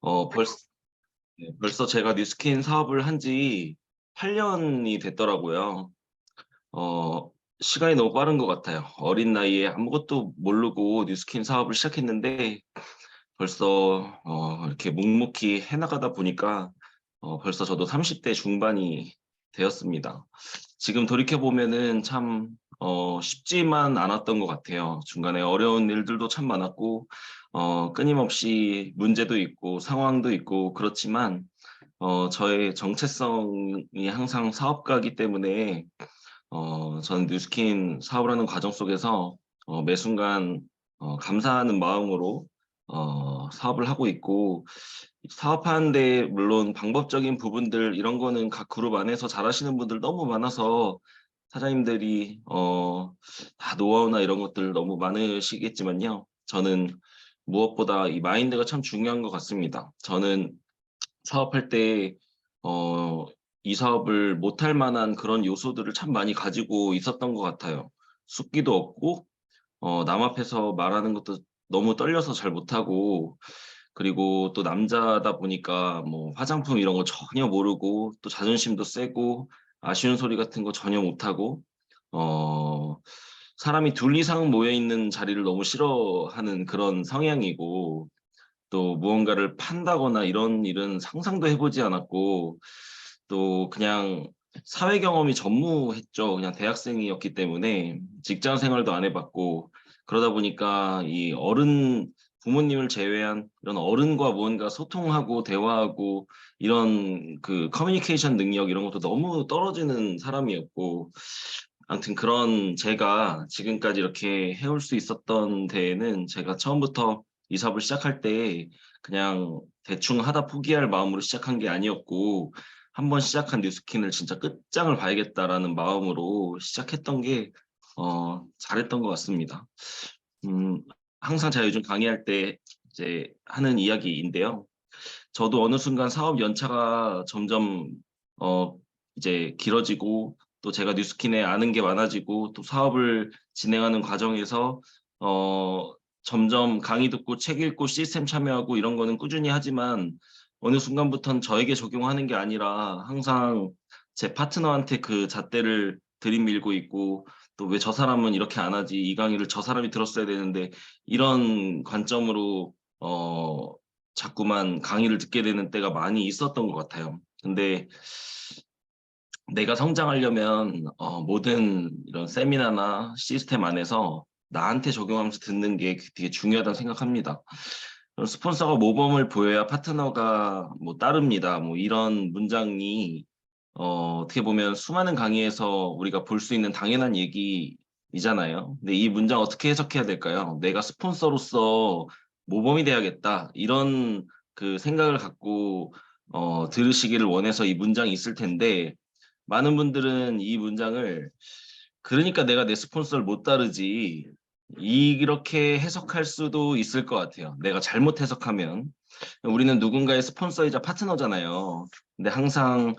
어, 벌, 벌써 제가 뉴스킨 사업을 한 지 8년이 됐더라고요. 어, 시간이 너무 빠른 것 같아요. 어린 나이에 아무것도 모르고 뉴스킨 사업을 시작했는데 벌써 이렇게 묵묵히 해나가다 보니까 벌써 저도 30대 중반이 되었습니다. 지금 돌이켜보면은 참 쉽지만 않았던 것 같아요. 중간에 어려운 일들도 참 많았고 끊임없이 문제도 있고 상황도 있고 그렇지만 저의 정체성이 항상 사업가이기 때문에 저는 뉴스킨 사업을 하는 과정 속에서 매 순간 감사하는 마음으로 사업을 하고 있고 사업하는데 물론 방법적인 부분들 이런 거는 각 그룹 안에서 잘하시는 분들 너무 많아서 사장님들이 다 노하우나 이런 것들 너무 많으시겠지만요. 저는 무엇보다 이 마인드가 참 중요한 것 같습니다. 저는 사업할 때, 이 사업을 못할 만한 그런 요소들을 참 많이 가지고 있었던 것 같아요. 숙기도 없고, 남 앞에서 말하는 것도 너무 떨려서 잘 못하고, 그리고 또 남자다 보니까 뭐 화장품 이런 거 전혀 모르고, 또 자존심도 세고, 아쉬운 소리 같은 거 전혀 못하고, 어, 사람이 둘 이상 모여 있는 자리를 너무 싫어하는 그런 성향이고, 또 무언가를 판다거나 이런 일은 상상도 해보지 않았고 또 그냥 사회 경험이 전무했죠. 그냥 대학생이었기 때문에 직장 생활도 안 해봤고 그러다 보니까 이 어른 부모님을 제외한 이런 어른과 무언가 소통하고 대화하고 이런 그 커뮤니케이션 능력 이런 것도 너무 떨어지는 사람이었고 아무튼 그런 제가 지금까지 이렇게 해올 수 있었던 데에는 제가 처음부터 이 사업을 시작할 때 그냥 대충 하다 포기할 마음으로 시작한 게 아니었고 한번 시작한 뉴스킨을 진짜 끝장을 봐야겠다라는 마음으로 시작했던 게 잘했던 것 같습니다. 음, 항상 제가 요즘 강의할 때 이제 하는 이야기인데요. 저도 어느 순간 사업 연차가 점점 어 이제 길어지고 또 제가 뉴스킨에 아는 게 많아지고 또 사업을 진행하는 과정에서 어 점점 강의 듣고 책 읽고 시스템 참여하고 이런 거는 꾸준히 하지만 어느 순간부터는 저에게 적용하는 게 아니라 항상 제 파트너한테 그 잣대를 들이밀고 있고 또 왜 저 사람은 이렇게 안 하지 이 강의를 저 사람이 들었어야 되는데 이런 관점으로 자꾸만 강의를 듣게 되는 때가 많이 있었던 것 같아요. 근데 내가 성장하려면 모든 이런 세미나나 시스템 안에서 나한테 적용하면서 듣는 게 되게 중요하다고 생각합니다. 스폰서가 모범을 보여야 파트너가 뭐 따릅니다. 뭐 이런 문장이 어떻게 보면 수많은 강의에서 우리가 볼 수 있는 당연한 얘기이잖아요. 근데 이 문장 어떻게 해석해야 될까요? 내가 스폰서로서 모범이 돼야겠다. 이런 그 생각을 갖고 들으시기를 원해서 이 문장이 있을 텐데 많은 분들은 이 문장을 그러니까 내가 내 스폰서를 못 따르지 이렇게 해석할 수도 있을 것 같아요. 내가 잘못 해석하면 우리는 누군가의 스폰서이자 파트너잖아요. 근데 항상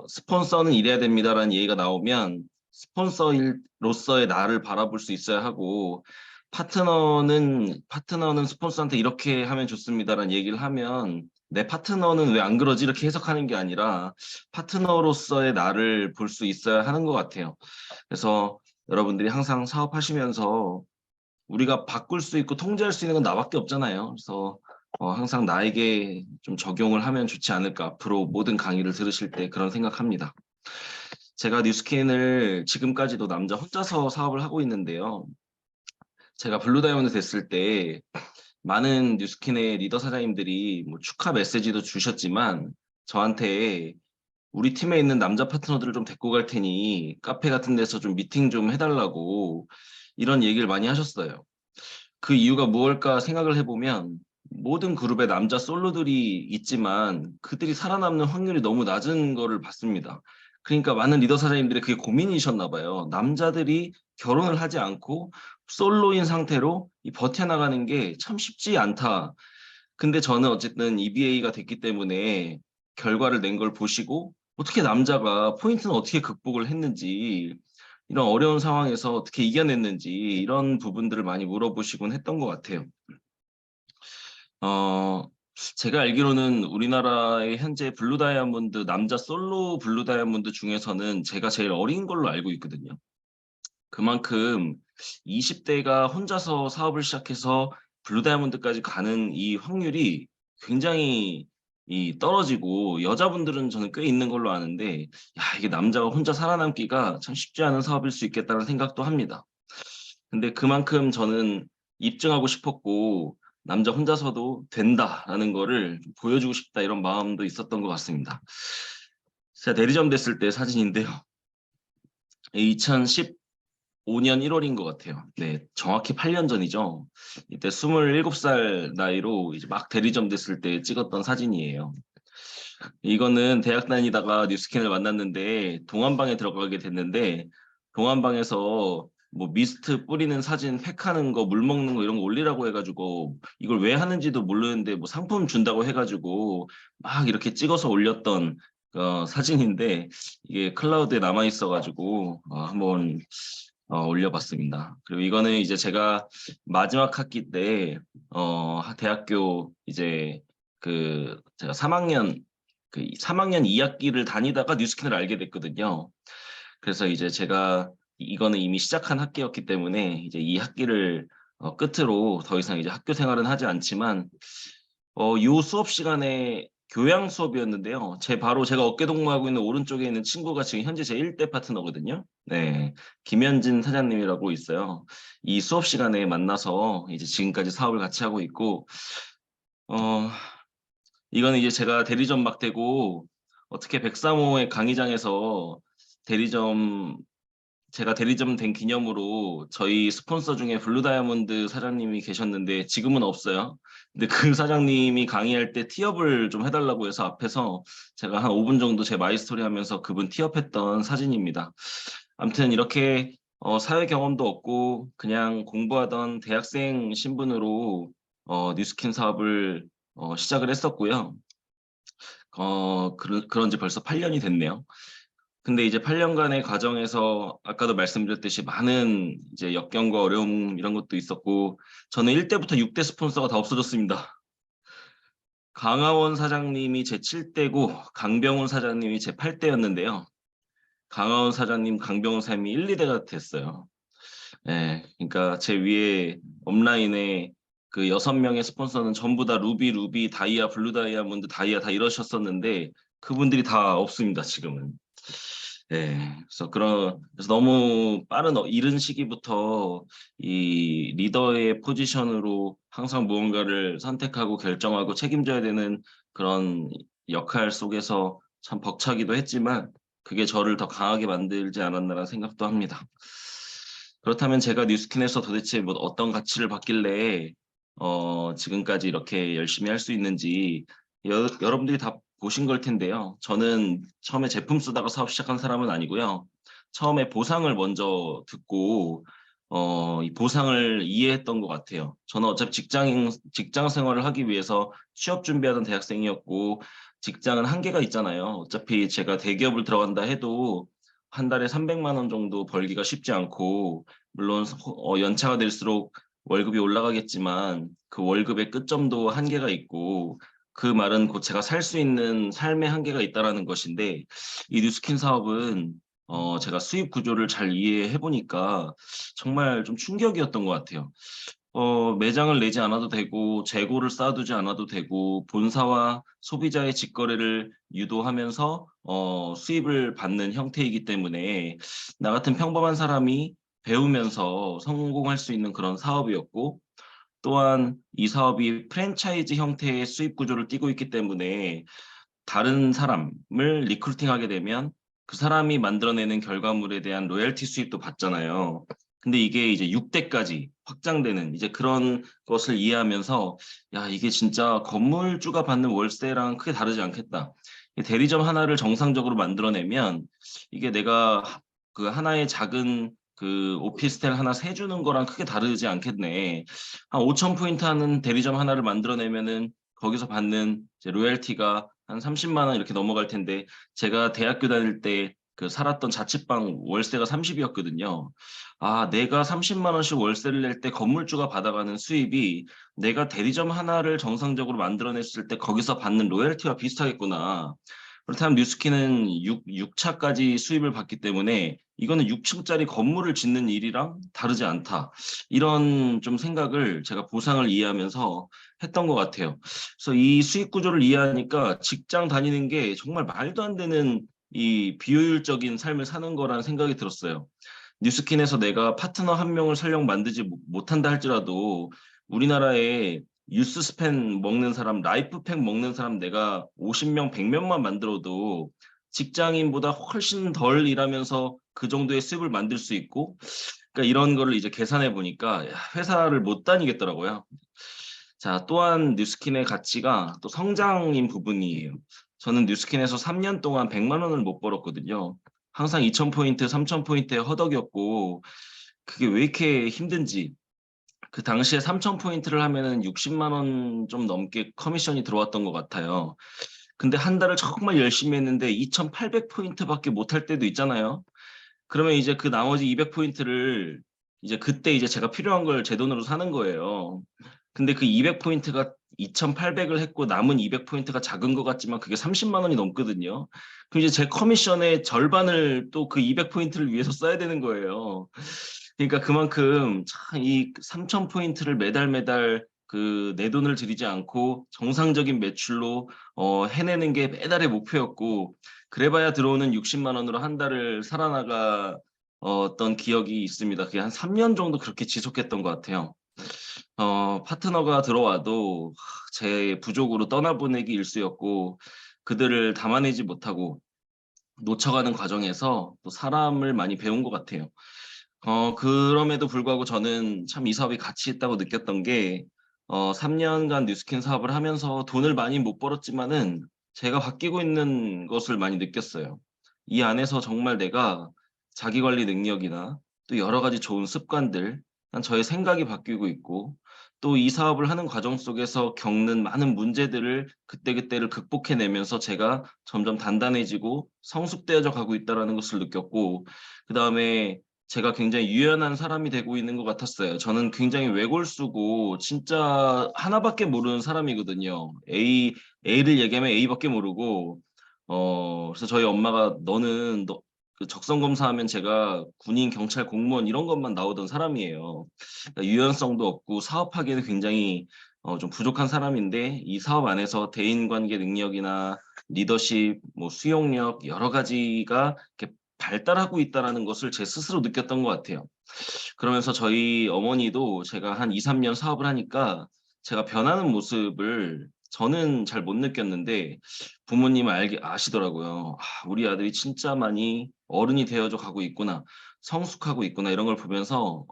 스폰서는 이래야 됩니다라는 얘기가 나오면 스폰서로서의 나를 바라볼 수 있어야 하고 파트너는 스폰서한테 이렇게 하면 좋습니다라는 얘기를 하면 내 파트너는 왜 안 그러지 이렇게 해석하는 게 아니라 파트너로서의 나를 볼 수 있어야 하는 것 같아요. 그래서 여러분들이 항상 사업하시면서 우리가 바꿀 수 있고 통제할 수 있는 건 나밖에 없잖아요. 그래서 항상 나에게 좀 적용을 하면 좋지 않을까. 앞으로 모든 강의를 들으실 때 그런 생각합니다. 제가 뉴스킨을 지금까지도 남자 혼자서 사업을 하고 있는데요. 제가 블루 다이아몬드 됐을 때 많은 뉴스킨의 리더 사장님들이 뭐 축하 메시지도 주셨지만 저한테 우리 팀에 있는 남자 파트너들을 좀 데리고 갈 테니 카페 같은 데서 좀 미팅 좀 해달라고 이런 얘기를 많이 하셨어요. 그 이유가 무엇일까 생각을 해보면 모든 그룹에 남자 솔로들이 있지만 그들이 살아남는 확률이 너무 낮은 거를 봤습니다. 그러니까 많은 리더 사장님들이 그게 고민이셨나 봐요. 남자들이 결혼을 하지 않고 솔로인 상태로 이 버텨나가는 게 참 쉽지 않다. 근데 저는 어쨌든 EBA가 됐기 때문에 결과를 낸 걸 보시고 어떻게 남자가 포인트는 어떻게 극복을 했는지 이런 어려운 상황에서 어떻게 이겨냈는지 이런 부분들을 많이 물어보시곤 했던 것 같아요. 어 제가 알기로는 우리나라의 현재 블루 다이아몬드 남자 솔로 블루 다이아몬드 중에서는 제가 제일 어린 걸로 알고 있거든요. 그만큼 20 대가 혼자서 사업을 시작해서 블루 다이아몬드까지 가는 이 확률이 굉장히 떨어지고, 여자분들은 저는 꽤 있는 걸로 아는데, 야 이게 남자가 혼자 살아남기가 참 쉽지 않은 사업일 수 있겠다는 생각도 합니다. 근데 그만큼 저는 입증하고 싶었고 '남자 혼자서도 된다.'라는 거를 좀 보여주고 싶다, 이런 마음도 있었던 것 같습니다. 제가 대리점 됐을 때 사진인데요. 2015년 1 월인 것 같아요. 네. 정확히 8년 전이죠. 이때 27살 나이로 이제 막 대리점 됐을 때 찍었던 사진이에요. 이거는 대학 다니다가 뉴스킨을 만났는데 동안방에 들어가게 됐는데, 동안방에서 뭐 미스트 뿌리는 사진 팩하는 거, 물 먹는 거 이런 거 올리라고 해 가지고, 이걸 왜 하는지도 모르는데 뭐 상품 준다고 해 가지고 막 이렇게 찍어서 올렸던 사진인데, 이게 클라우드에 남아 있어 가지고 한번 올려 봤습니다. 그리고 이거는 이제 제가 마지막 학기 때 대학교 이제 제가 3 학년 3 학년 2 학기를 다니다가 뉴스킨을 알게 됐거든요. 그래서 이제 제가 이거는 이미 시작한 학기였기 때문에 이제 이 학기를 끝으로 더 이상 이제 학교 생활은 하지 않지만, 요 수업 시간에 교양 수업이었는데요. 바로 제가 어깨 동무하고 있는 오른쪽에 있는 친구가 지금 현재 제 1대 파트너거든요. 네. 김현진 사장님이라고 있어요. 이 수업 시간에 만나서 이제 지금까지 사업을 같이 하고 있고, 어 이거는 이제 제가 대리점 막 대고 어떻게 103호의 강의장에서 대리점 제가 대리점 된 기념으로 저희 스폰서 중에 블루 다이아몬드 사장님이 계셨는데 지금은 없어요. 근데 그 사장님이 강의할 때 티업을 좀 해 달라고 해서 앞에서 제가 한 5분 정도 제 마이 스토리 하면서 그분 티업했던 사진입니다. 아무튼 이렇게 사회 경험도 없고 그냥 공부하던 대학생 신분으로 뉴스킨 사업을 시작을 했었고요. 그런 지 벌써 8 년이 됐네요. 근데 이제 8 년간의 과정에서 아까도 말씀드렸듯이 많은 이제 역경과 어려움 이런 것도 있었고, 저는 1 대부터 6대 스폰서가 다 없어졌습니다. 강하원 사장님이 제 7 대고 강병훈 사장님이 제 8 대였는데요. 강하원 사장님, 강병훈 사장님이 1-2 대가 됐어요. 예. 그러니까 제 위에 업라인에 그 6 명의 스폰서는 전부 다 루비, 다이아, 블루 다이아몬드, 다이아 다 이러셨었는데 그분들이 다 없습니다 지금은. 예. 그래서 너무 빠른 이른 시기부터 이 리더의 포지션으로 항상 무언가를 선택하고 결정하고 책임져야 되는 그런 역할 속에서 참 벅차기도 했지만, 그게 저를 더 강하게 만들지 않았나라는 생각도 합니다. 그렇다면 제가 뉴스킨에서 도대체 뭐 어떤 가치를 받길래 지금까지 이렇게 열심히 할 수 있는지 여러분들이 다 보신 걸 텐데요. 저는 처음에 제품 쓰다가 사업 시작한 사람은 아니고요. 처음에 보상을 먼저 듣고 이 보상을 이해했던 것 같아요. 저는 어차피 직장 생활을 하기 위해서 취업 준비하던 대학생이었고, 직장은 한계가 있잖아요. 어차피 제가 대기업을 들어간다 해도 한 달에 300만 원 정도 벌기가 쉽지 않고, 물론 연차가 들수록 월급이 올라가겠지만 그 월급의 끝점도 한계가 있고, 그 말은 곧 제가 살 수 있는 삶의 한계가 있다라는 것인데, 이 뉴스킨 사업은 제가 수입 구조를 잘 이해해 보니까 정말 좀 충격이었던 것 같아요. 매장을 내지 않아도 되고 재고를 쌓아두지 않아도 되고 본사와 소비자의 직거래를 유도하면서 수입을 받는 형태이기 때문에, 나 같은 평범한 사람이 배우면서 성공할 수 있는 그런 사업이었고, 또한 이 사업이 프랜차이즈 형태의 수입 구조를 띠고 있기 때문에 다른 사람을 리크루팅하게 되면 그 사람이 만들어내는 결과물에 대한 로열티 수입도 받잖아요. 근데 이게 이제 6 대까지 확장되는 이제 그런 것을 이해하면서 '야 이게 진짜 건물주가 받는 월세랑 크게 다르지 않겠다.' 이 대리점 하나를 정상적으로 만들어내면 이게 내가 그 하나의 작은 오피스텔 하나 세 주는 거랑 크게 다르지 않겠네. 한 5,000 포인트 하는 대리점 하나를 만들어내면은 거기서 받는 이제 로열티가 한 30만 원 이렇게 넘어갈 텐데, 제가 대학교 다닐 때 그 살았던 자취방 월세가 30이었거든요. 아, 내가 30만 원씩 월세를 낼 때 건물주가 받아가는 수입이 내가 대리점 하나를 정상적으로 만들어냈을 때 거기서 받는 로열티와 비슷하겠구나. 그렇다면 뉴스키는 6차까지 수입을 받기 때문에 이거는 6층짜리 건물을 짓는 일이랑 다르지 않다. 이런 좀 생각을 제가 보상을 이해하면서 했던 것 같아요. 그래서 이 수익 구조를 이해하니까 직장 다니는 게 정말 말도 안 되는 이 비효율적인 삶을 사는 거라는 생각이 들었어요. 뉴스킨에서 내가 파트너 한 명을 설령 만들지 못한다 할지라도 우리나라에 유스 스팬 먹는 사람, 라이프팩 먹는 사람 내가 50명, 100명만 만들어도 직장인보다 훨씬 덜 일하면서 그 정도의 수입을 만들 수 있고, 그러니까 이런 거를 이제 계산해 보니까 회사를 못 다니겠더라고요. 자, 또한 뉴스킨의 가치가 또 성장인 부분이에요. 저는 뉴스킨에서 3년 동안 100만 원을 못 벌었거든요. 항상 2,000포인트, 3,000포인트에 허덕였고, 그게 왜 이렇게 힘든지, 그 당시에 3,000포인트를 하면은 60만 원 좀 넘게 커미션이 들어왔던 것 같아요. 근데 한 달을 정말 열심히 했는데 2,800포인트밖에 못 할 때도 있잖아요. 그러면 이제 그 나머지 200포인트를 이제 그때 이제 제가 필요한 걸 제 돈으로 사는 거예요. 근데 그 200포인트가 2,800을 했고 남은 200포인트가 작은 것 같지만 그게 30만 원이 넘거든요. 그럼 이제 제 커미션의 절반을 또 그 200포인트를 위해서 써야 되는 거예요. 그러니까 그만큼 참 이 3,000포인트를 매달 매달 그 내 돈을 들이지 않고 정상적인 매출로 해내는 게 매달의 목표였고 그래봐야 들어오는 60만 원으로 한 달을 살아나가 어떤 기억이 있습니다. 그게 한 3년 정도 그렇게 지속했던 것 같아요. 파트너가 들어와도 제 부족으로 떠나보내기 일쑤였고 그들을 담아내지 못하고 놓쳐가는 과정에서 또 사람을 많이 배운 것 같아요. 그럼에도 불구하고 저는 참 이 사업이 가치 있다고 느꼈던 게 3년간 뉴스킨 사업을 하면서 돈을 많이 못 벌었지만은 제가 바뀌고 있는 것을 많이 느꼈어요. 이 안에서 정말 내가 자기 관리 능력이나 또 여러 가지 좋은 습관들, 저의 생각이 바뀌고 있고 또 이 사업을 하는 과정 속에서 겪는 많은 문제들을 그때그때를 극복해내면서 제가 점점 단단해지고 성숙되어져 가고 있다는 것을 느꼈고 그다음에 제가 굉장히 유연한 사람이 되고 있는 것 같았어요. 저는 굉장히 외골수고 진짜 하나밖에 모르는 사람이거든요. A를 얘기하면 A밖에 모르고 그래서 저희 엄마가 너는 그 적성 검사하면 제가 군인, 경찰, 공무원 이런 것만 나오던 사람이에요. 그러니까 유연성도 없고 사업하기에는 굉장히 좀 부족한 사람인데 이 사업 안에서 대인관계 능력이나 리더십, 뭐 수용력 여러 가지가 이렇게 발달하고 있다라는 것을 제 스스로 느꼈던 것 같아요. 그러면서 저희 어머니도 제가 한 2-3년 사업을 하니까 제가 변하는 모습을 저는 잘 못 느꼈는데 부모님은 아시더라고요. '아 우리 아들이 진짜 많이 어른이 되어져 가고 있구나. 성숙하고 있구나.' 이런 걸 보면서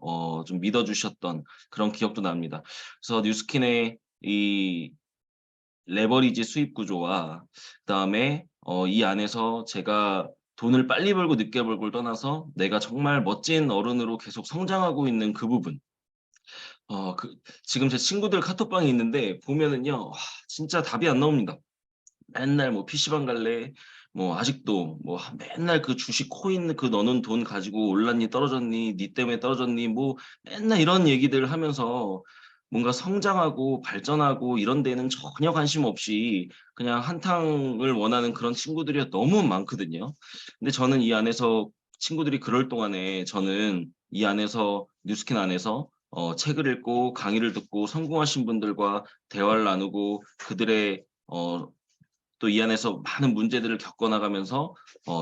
좀 믿어 주셨던 그런 기억도 납니다. 그래서 뉴스킨의 이 레버리지 수입 구조와 그다음에 이 안에서 제가 돈을 빨리 벌고 늦게 벌고를 떠나서 내가 정말 멋진 어른으로 계속 성장하고 있는 그 부분. 그 지금 제 친구들 카톡방에 있는데 보면은요. 진짜 답이 안 나옵니다. 맨날 뭐 "PC방 갈래?" 뭐 아직도 뭐 맨날 그 "주식 코인 그 넣어놓은 돈 가지고 올랐니 떨어졌니? 니 때문에 떨어졌니?" 뭐 맨날 이런 얘기들 하면서 뭔가 성장하고 발전하고 이런 데는 전혀 관심 없이 그냥 한탕을 원하는 그런 친구들이 너무 많거든요. 근데 저는 이 안에서 친구들이 그럴 동안에 저는 이 안에서 뉴스킨 안에서 책을 읽고 강의를 듣고 성공하신 분들과 대화를 나누고 그들의 또 이 안에서 많은 문제들을 겪어 나가면서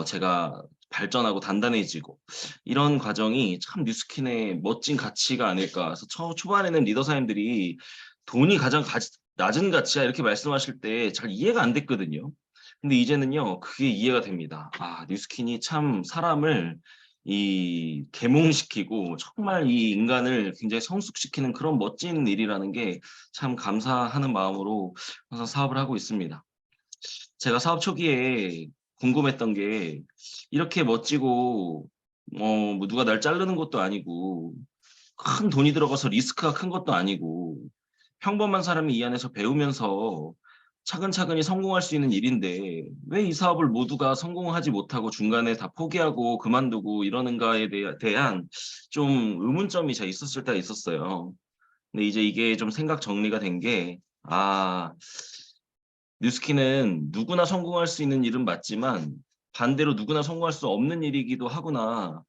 제가 발전하고 단단해지고 이런 과정이 참 뉴스킨의 멋진 가치가 아닐까. 그래서 초반에는 리더사님들이 "돈이 가장 낮은 가치야." 이렇게 말씀하실 때 잘 이해가 안 됐거든요. 근데 이제는요 그게 이해가 됩니다. 뉴스킨이 참 사람을 계몽시키고 정말 이 인간을 굉장히 성숙시키는 그런 멋진 일이라는 게 참 감사하는 마음으로 항상 사업을 하고 있습니다. 제가 사업 초기에 궁금했던 게 이렇게 멋지고 뭐 누가 날 자르는 것도 아니고 큰 돈이 들어가서 리스크가 큰 것도 아니고 평범한 사람이 이 안에서 배우면서 차근차근히 성공할 수 있는 일인데 왜 이 사업을 모두가 성공하지 못하고 중간에 다 포기하고 그만두고 이러는가에 대한 좀 의문점이 제가 있었을 때가 있었어요. 근데 이제 이게 좀 생각 정리가 된 게, 뉴스키는 누구나 성공할 수 있는 일은 맞지만 반대로 누구나 성공할 수 없는 일이기도 하구나.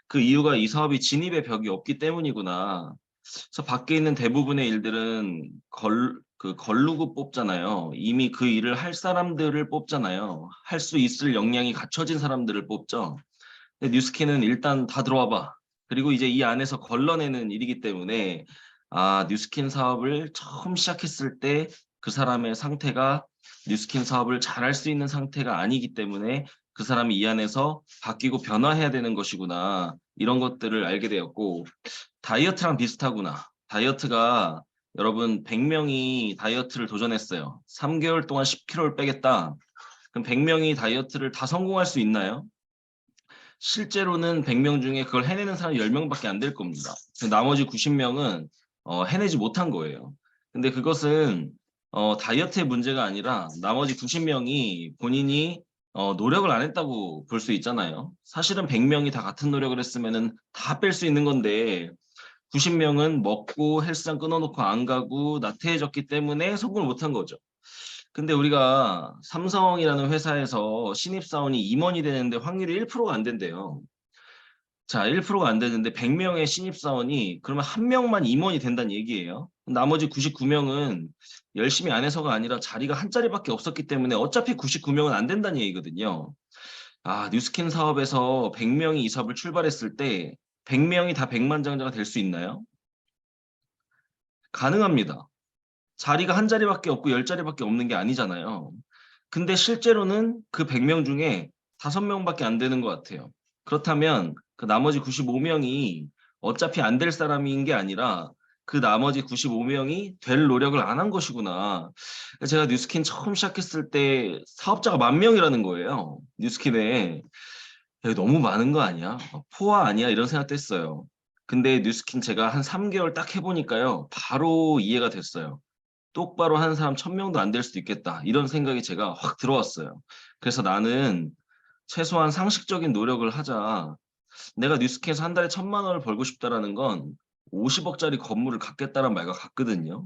그 이유가 이 사업이 진입의 벽이 없기 때문이구나. 그래서 밖에 있는 대부분의 일들은 걸르고 뽑잖아요. 이미 그 일을 할 사람들을 뽑잖아요. 할 수 있을 역량이 갖춰진 사람들을 뽑죠. 근데 뉴스킨은 일단 다 들어와 봐. 그리고 이제 이 안에서 걸러내는 일이기 때문에 뉴스킨 사업을 처음 시작했을 때 그 사람의 상태가 뉴스킨 사업을 잘할 수 있는 상태가 아니기 때문에 그 사람이 이 안에서 바뀌고 변화해야 되는 것이구나. 이런 것들을 알게 되었고, 다이어트랑 비슷하구나. 다이어트가 여러분 100명이 다이어트를 도전했어요. 3개월 동안 10kg를 빼겠다. 그럼 100명이 다이어트를 다 성공할 수 있나요? 실제로는 100명 중에 그걸 해내는 사람이 10명밖에 안 될 겁니다. 나머지 90명은 해내지 못한 거예요. 근데 그것은 다이어트의 문제가 아니라 나머지 90명이 본인이 노력을 안 했다고 볼 수 있잖아요. 사실은 100명이 다 같은 노력을 했으면은 다 뺄 수 있는 건데 90명은 먹고 헬스장 끊어놓고 안 가고 나태해졌기 때문에 성공을 못한 거죠. 근데 우리가 삼성이라는 회사에서 신입사원이 임원이 되는데 확률이 1%가 안 된대요. 자, 1%가 안 되는데 100명의 신입사원이 그러면 한 명만 임원이 된다는 얘기예요. 나머지 99명은 열심히 안 해서가 아니라 자리가 한 자리밖에 없었기 때문에 어차피 99명은 안 된다는 얘기거든요. 뉴스킨 사업에서 100명이 이 사업을 출발했을 때 100명이 다 백만장자가 될 수 있나요? 가능합니다. 자리가 한 자리밖에 없고 10자리밖에 없는 게 아니잖아요. 근데 실제로는 그 100명 중에 5명밖에 안 되는 것 같아요. 그렇다면 그 나머지 95명이 어차피 안 될 사람인 게 아니라 그 나머지 95명이 될 노력을 안 한 것이구나. 제가 뉴스킨 처음 시작했을 때 사업자가 10,000명이라는 거예요. 뉴스킨에. 야, 너무 많은 거 아니야? 포화 아니야? 이런 생각도 했어요. 근데 뉴스킨 제가 한 3개월 딱 해보니까요. 바로 이해가 됐어요. 똑바로 하는 사람 1,000명도 안 될 수도 있겠다. 이런 생각이 제가 확 들어왔어요. 그래서 나는 최소한 상식적인 노력을 하자. 내가 뉴스케에서 한 달에 1,000만 원을 벌고 싶다라는 건 50억짜리 건물을 갖겠다는 말과 같거든요.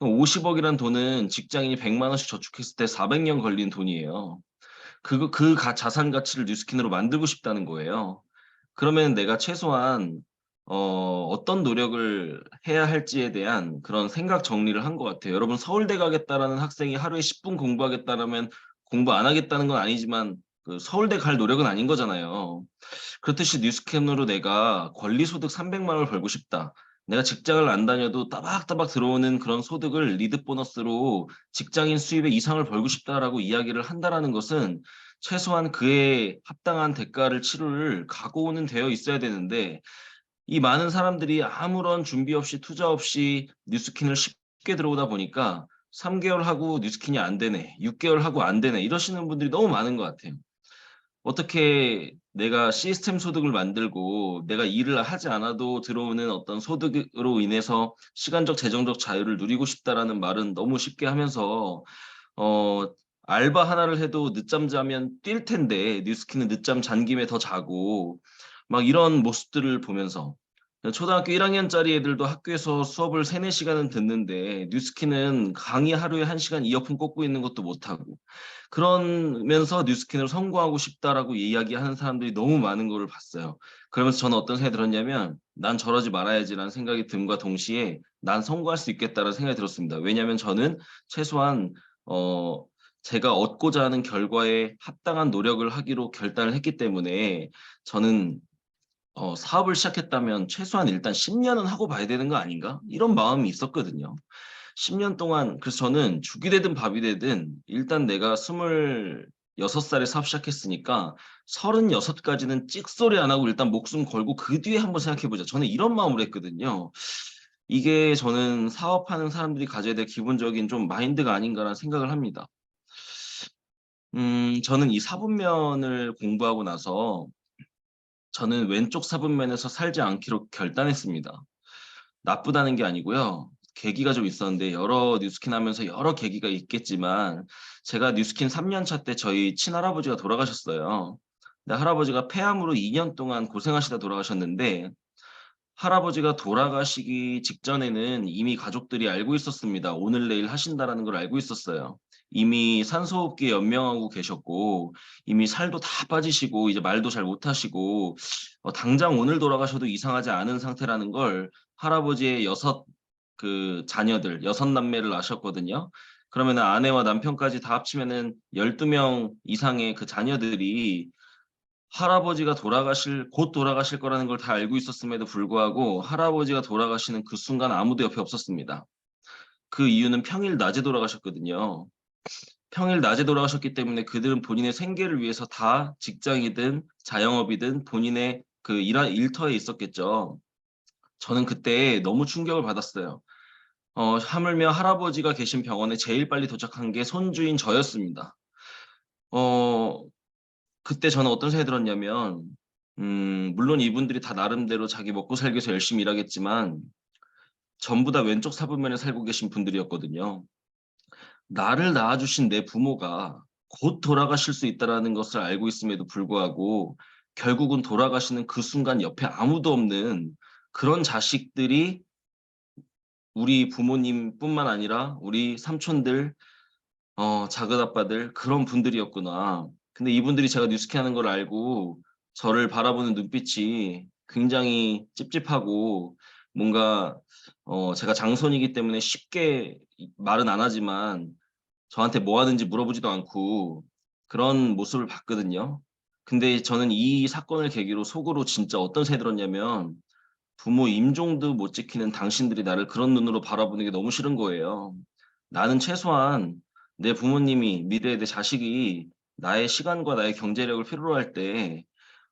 50억이란 돈은 직장인이 100만 원씩 저축했을 때 400년 걸린 돈이에요. 자산 가치를 뉴스킨으로 만들고 싶다는 거예요. 그러면 내가 최소한 어떤 노력을 해야 할지에 대한 그런 생각 정리를 한 것 같아요. 여러분 서울대 가겠다라는 학생이 하루에 10분 공부하겠다라면 공부 안 하겠다는 건 아니지만 그 서울대 갈 노력은 아닌 거잖아요. 그렇듯이 뉴스캔으로 내가 권리소득 300만 원을 벌고 싶다. 내가 직장을 안 다녀도 따박따박 들어오는 그런 소득을 리드 보너스로 직장인 수입의 이상을 벌고 싶다라고 이야기를 한다라는 것은 최소한 그에 합당한 대가를 치를 각오는 되어 있어야 되는데 이 많은 사람들이 아무런 준비 없이 투자 없이 뉴스킨을 쉽게 들어오다 보니까 3개월 하고 뉴스킨이 안 되네, 6개월 하고 안 되네 이러시는 분들이 너무 많은 것 같아요. 어떻게 내가 시스템 소득을 만들고 내가 일을 하지 않아도 들어오는 어떤 소득으로 인해서 시간적 재정적 자유를 누리고 싶다라는 말은 너무 쉽게 하면서 어 알바 하나를 해도 늦잠 자면 뛸 텐데 뉴스키는 늦잠 잔 김에 더 자고 막 이런 모습들을 보면서 초등학교 1학년짜리 애들도 학교에서 수업을 3-4시간은 듣는데 뉴스키는 강의 하루에 1시간 이어폰 꽂고 있는 것도 못하고 그러면서 뉴스킨을 성공하고 싶다라고 이야기하는 사람들이 너무 많은 거를 봤어요. 그러면서 저는 어떤 생각이 들었냐면 난 저러지 말아야지라는 생각이 듦과 동시에 난 성공할 수 있겠다라는 생각이 들었습니다. 왜냐하면 저는 최소한 어 제가 얻고자 하는 결과에 합당한 노력을 하기로 결단을 했기 때문에 저는 사업을 시작했다면 최소한 일단 10년은 하고 봐야 되는 거 아닌가? 이런 마음이 있었거든요. 10년 동안 그래서 저는 죽이 되든 밥이 되든 일단 내가 26살에 사업 시작했으니까 36까지는 찍소리 안 하고 일단 목숨 걸고 그 뒤에 한번 생각해 보자. 저는 이런 마음으로 했거든요. 이게 저는 사업하는 사람들이 가져야 될 기본적인 좀 마인드가 아닌가라는 생각을 합니다. 저는 이 사분면을 공부하고 나서 저는 왼쪽 사분면에서 살지 않기로 결단했습니다. 나쁘다는 게 아니고요. 계기가 좀 있었는데 여러 뉴스킨 하면서 여러 계기가 있겠지만 제가 뉴스킨 3년 차 때 저희 친할아버지가 돌아가셨어요. 근데 할아버지가 폐암으로 2년 동안 고생하시다 돌아가셨는데 할아버지가 돌아가시기 직전에는 이미 가족들이 알고 있었습니다. 오늘 내일 하신다라는 걸 알고 있었어요. 이미 산소호흡기에 연명하고 계셨고 이미 살도 다 빠지시고 이제 말도 잘 못하시고 당장 오늘 돌아가셔도 이상하지 않은 상태라는 걸 할아버지의 자녀들, 6남매를 낳으셨거든요. 그러면 아내와 남편까지 다 합치면은 12명 이상의 그 자녀들이 할아버지가 곧 돌아가실 거라는 걸 다 알고 있었음에도 불구하고 할아버지가 돌아가시는 그 순간 아무도 옆에 없었습니다. 그 이유는 평일 낮에 돌아가셨거든요. 평일 낮에 돌아가셨기 때문에 그들은 본인의 생계를 위해서 다 직장이든 자영업이든 본인의 그 일터에 있었겠죠. 저는 그때 너무 충격을 받았어요. 하물며 할아버지가 계신 병원에 제일 빨리 도착한 게 손주인 저였습니다. 어, 그때 저는 어떤 생각이 들었냐면, 물론 이분들이 다 나름대로 자기 먹고 살기 위해서 열심히 일하겠지만, 전부 다 왼쪽 사분면에 살고 계신 분들이었거든요. 나를 낳아주신 내 부모가 곧 돌아가실 수 있다는 것을 알고 있음에도 불구하고, 결국은 돌아가시는 그 순간 옆에 아무도 없는 그런 자식들이 우리 부모님뿐만 아니라 우리 삼촌들, 작은 아빠들 그런 분들이었구나. 근데 이분들이 제가 뉴스키 하는 걸 알고 저를 바라보는 눈빛이 굉장히 찝찝하고 뭔가 제가 장손이기 때문에 쉽게 말은 안 하지만 저한테 뭐 하는지 물어보지도 않고 그런 모습을 봤거든요. 근데 저는 이 사건을 계기로 속으로 진짜 어떤 생각이 들었냐면 부모 임종도 못 지키는 당신들이 나를 그런 눈으로 바라보는 게 너무 싫은 거예요. 나는 최소한 내 부모님이 미래에 내 자식이 나의 시간과 나의 경제력을 필요로 할 때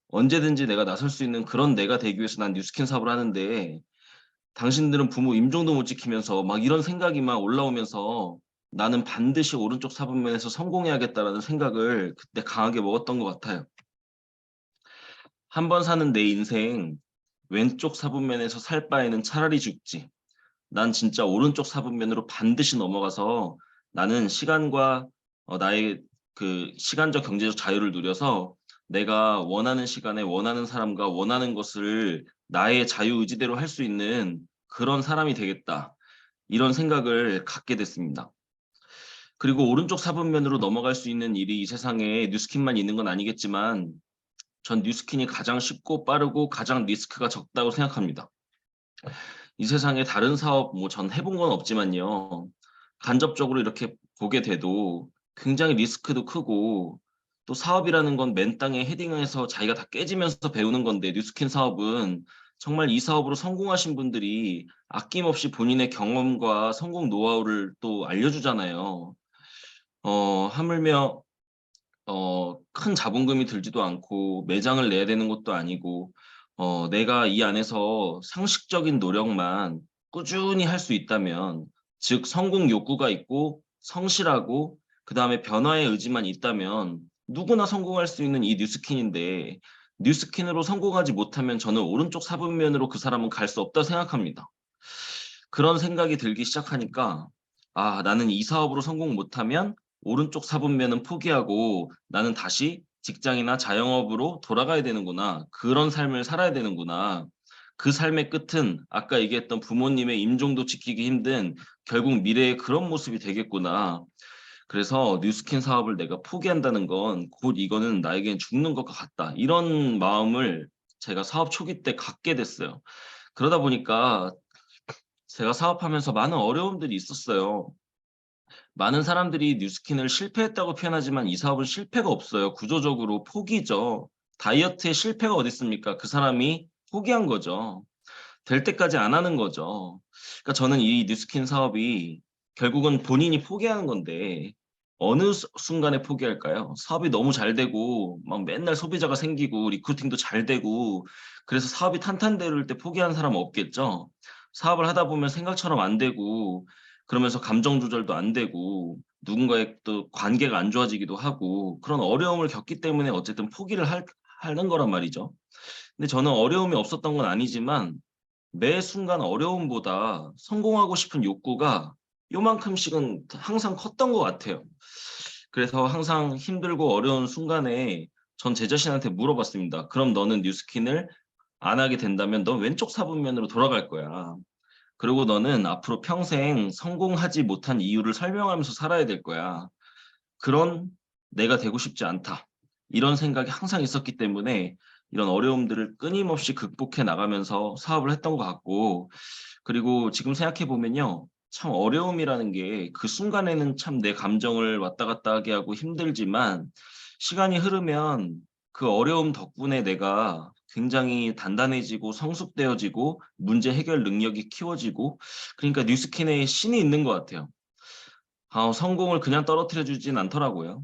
언제든지 내가 나설 수 있는 그런 내가 되기 위해서 난 뉴스킨 사업을 하는데 당신들은 부모 임종도 못 지키면서 막 이런 생각이 막 올라오면서 나는 반드시 오른쪽 사분면에서 성공해야겠다라는 생각을 그때 강하게 먹었던 것 같아요. 한 번 사는 내 인생 왼쪽 사분면에서 살 바에는 차라리 죽지. 난 진짜 오른쪽 사분면으로 반드시 넘어가서 나는 시간과 나의 그 시간적 경제적 자유를 누려서 내가 원하는 시간에 원하는 사람과 원하는 것을 나의 자유의지대로 할 수 있는 그런 사람이 되겠다. 이런 생각을 갖게 됐습니다. 그리고 오른쪽 사분면으로 넘어갈 수 있는 일이 이 세상에 뉴스킨만 있는 건 아니겠지만 전 뉴스킨이 가장 쉽고 빠르고 가장 리스크가 적다고 생각합니다. 이 세상에 다른 사업 뭐 전 해본 건 없지만요. 간접적으로 이렇게 보게 돼도 굉장히 리스크도 크고 또 사업이라는 건 맨 땅에 헤딩해서 자기가 다 깨지면서 배우는 건데 뉴스킨 사업은 정말 이 사업으로 성공하신 분들이 아낌없이 본인의 경험과 성공 노하우를 또 알려주잖아요. 하물며 큰 자본금이 들지도 않고 매장을 내야 되는 것도 아니고 내가 이 안에서 상식적인 노력만 꾸준히 할 수 있다면 즉 성공 욕구가 있고 성실하고 그다음에 변화의 의지만 있다면 누구나 성공할 수 있는 이 뉴스킨인데 뉴스킨으로 성공하지 못하면 저는 오른쪽 사분면으로 그 사람은 갈 수 없다 생각합니다. 그런 생각이 들기 시작하니까 나는 이 사업으로 성공 못하면 오른쪽 사분면은 포기하고 나는 다시 직장이나 자영업으로 돌아가야 되는구나. 그런 삶을 살아야 되는구나. 그 삶의 끝은 아까 얘기했던 부모님의 임종도 지키기 힘든 결국 미래의 그런 모습이 되겠구나. 그래서 뉴스킨 사업을 내가 포기한다는 건 곧 이거는 나에겐 죽는 것과 같다. 이런 마음을 제가 사업 초기 때 갖게 됐어요. 그러다 보니까 제가 사업하면서 많은 어려움들이 있었어요. 많은 사람들이 뉴스킨을 실패했다고 표현하지만 이 사업은 실패가 없어요. 구조적으로 포기죠. 다이어트에 실패가 어디 있습니까? 그 사람이 포기한 거죠. 될 때까지 안 하는 거죠. 그러니까 저는 이 뉴스킨 사업이 결국은 본인이 포기하는 건데 어느 순간에 포기할까요? 사업이 너무 잘 되고 막 맨날 소비자가 생기고 리크루팅도 잘 되고 그래서 사업이 탄탄대로일 때 포기하는 사람은 없겠죠. 사업을 하다 보면 생각처럼 안 되고 그러면서 감정 조절도 안 되고 누군가의 또 관계가 안 좋아지기도 하고 그런 어려움을 겪기 때문에 어쨌든 하는 거란 말이죠. 근데 저는 어려움이 없었던 건 아니지만 매 순간 어려움보다 성공하고 싶은 욕구가 요만큼씩은 항상 컸던 것 같아요. 그래서 항상 힘들고 어려운 순간에 전 제 자신한테 물어봤습니다. "그럼 너는 뉴스킨을 안 하게 된다면 넌 왼쪽 사분면으로 돌아갈 거야. 그리고 너는 앞으로 평생 성공하지 못한 이유를 설명하면서 살아야 될 거야. 그런 내가 되고 싶지 않다." 이런 생각이 항상 있었기 때문에 이런 어려움들을 끊임없이 극복해 나가면서 사업을 했던 것 같고, 그리고 지금 생각해 보면요. 참 어려움이라는 게 그 순간에는 참 내 감정을 왔다 갔다 하게 하고 힘들지만, 시간이 흐르면 그 어려움 덕분에 내가 굉장히 단단해지고 성숙되어지고 문제 해결 능력이 키워지고, 그러니까 뉴스킨에 신이 있는 것 같아요. 성공을 그냥 떨어뜨려 주진 않더라고요.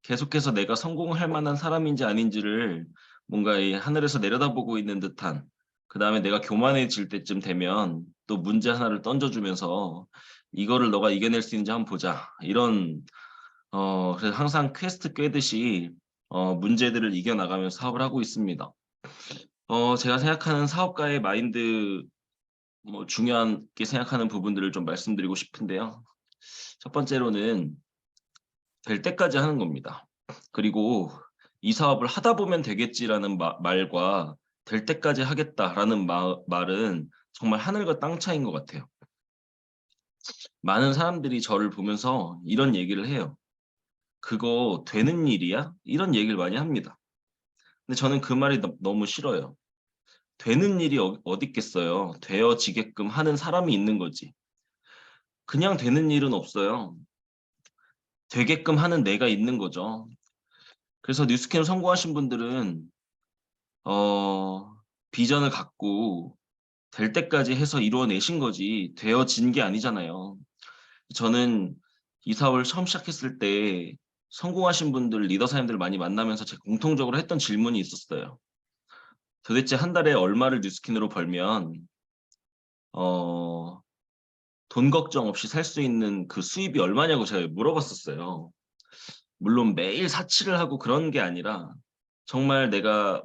계속해서 내가 성공할 만한 사람인지 아닌지를 뭔가 이 하늘에서 내려다보고 있는 듯한, 그다음에 내가 교만해질 때쯤 되면 또 문제 하나를 던져 주면서 "이거를 너가 이겨낼 수 있는지 한번 보자." 이런, 그래서 항상 퀘스트 꿰듯이 문제들을 이겨 나가면서 사업을 하고 있습니다. 제가 생각하는 사업가의 마인드, 중요하게 생각하는 부분들을 좀 말씀드리고 싶은데요. 첫 번째로는 될 때까지 하는 겁니다. 그리고 "이 사업을 하다 보면 되겠지."라는 말과 "될 때까지 하겠다."라는 말은 정말 하늘과 땅 차이인 것 같아요. 많은 사람들이 저를 보면서 이런 얘기를 해요. "그거 되는 일이야?" 이런 얘기를 많이 합니다. 근데 저는 그 말이 너무 싫어요. 되는 일이 어딨겠어요. 되어지게끔 하는 사람이 있는 거지. 그냥 되는 일은 없어요. 되게끔 하는 내가 있는 거죠. 그래서 뉴스캠 성공하신 분들은 어 비전을 갖고 될 때까지 해서 이루어내신 거지 되어진 게 아니잖아요. 저는 이 사업을 처음 시작했을 때 성공하신 분들, 리더 사님들 많이 만나면서 제가 공통적으로 했던 질문이 있었어요. "도대체 한 달에 얼마를 뉴스킨으로 벌면 어 돈 걱정 없이 살 수 있는 그 수입이 얼마냐."고 제가 물어봤었어요. 물론 매일 사치를 하고 그런 게 아니라 정말 내가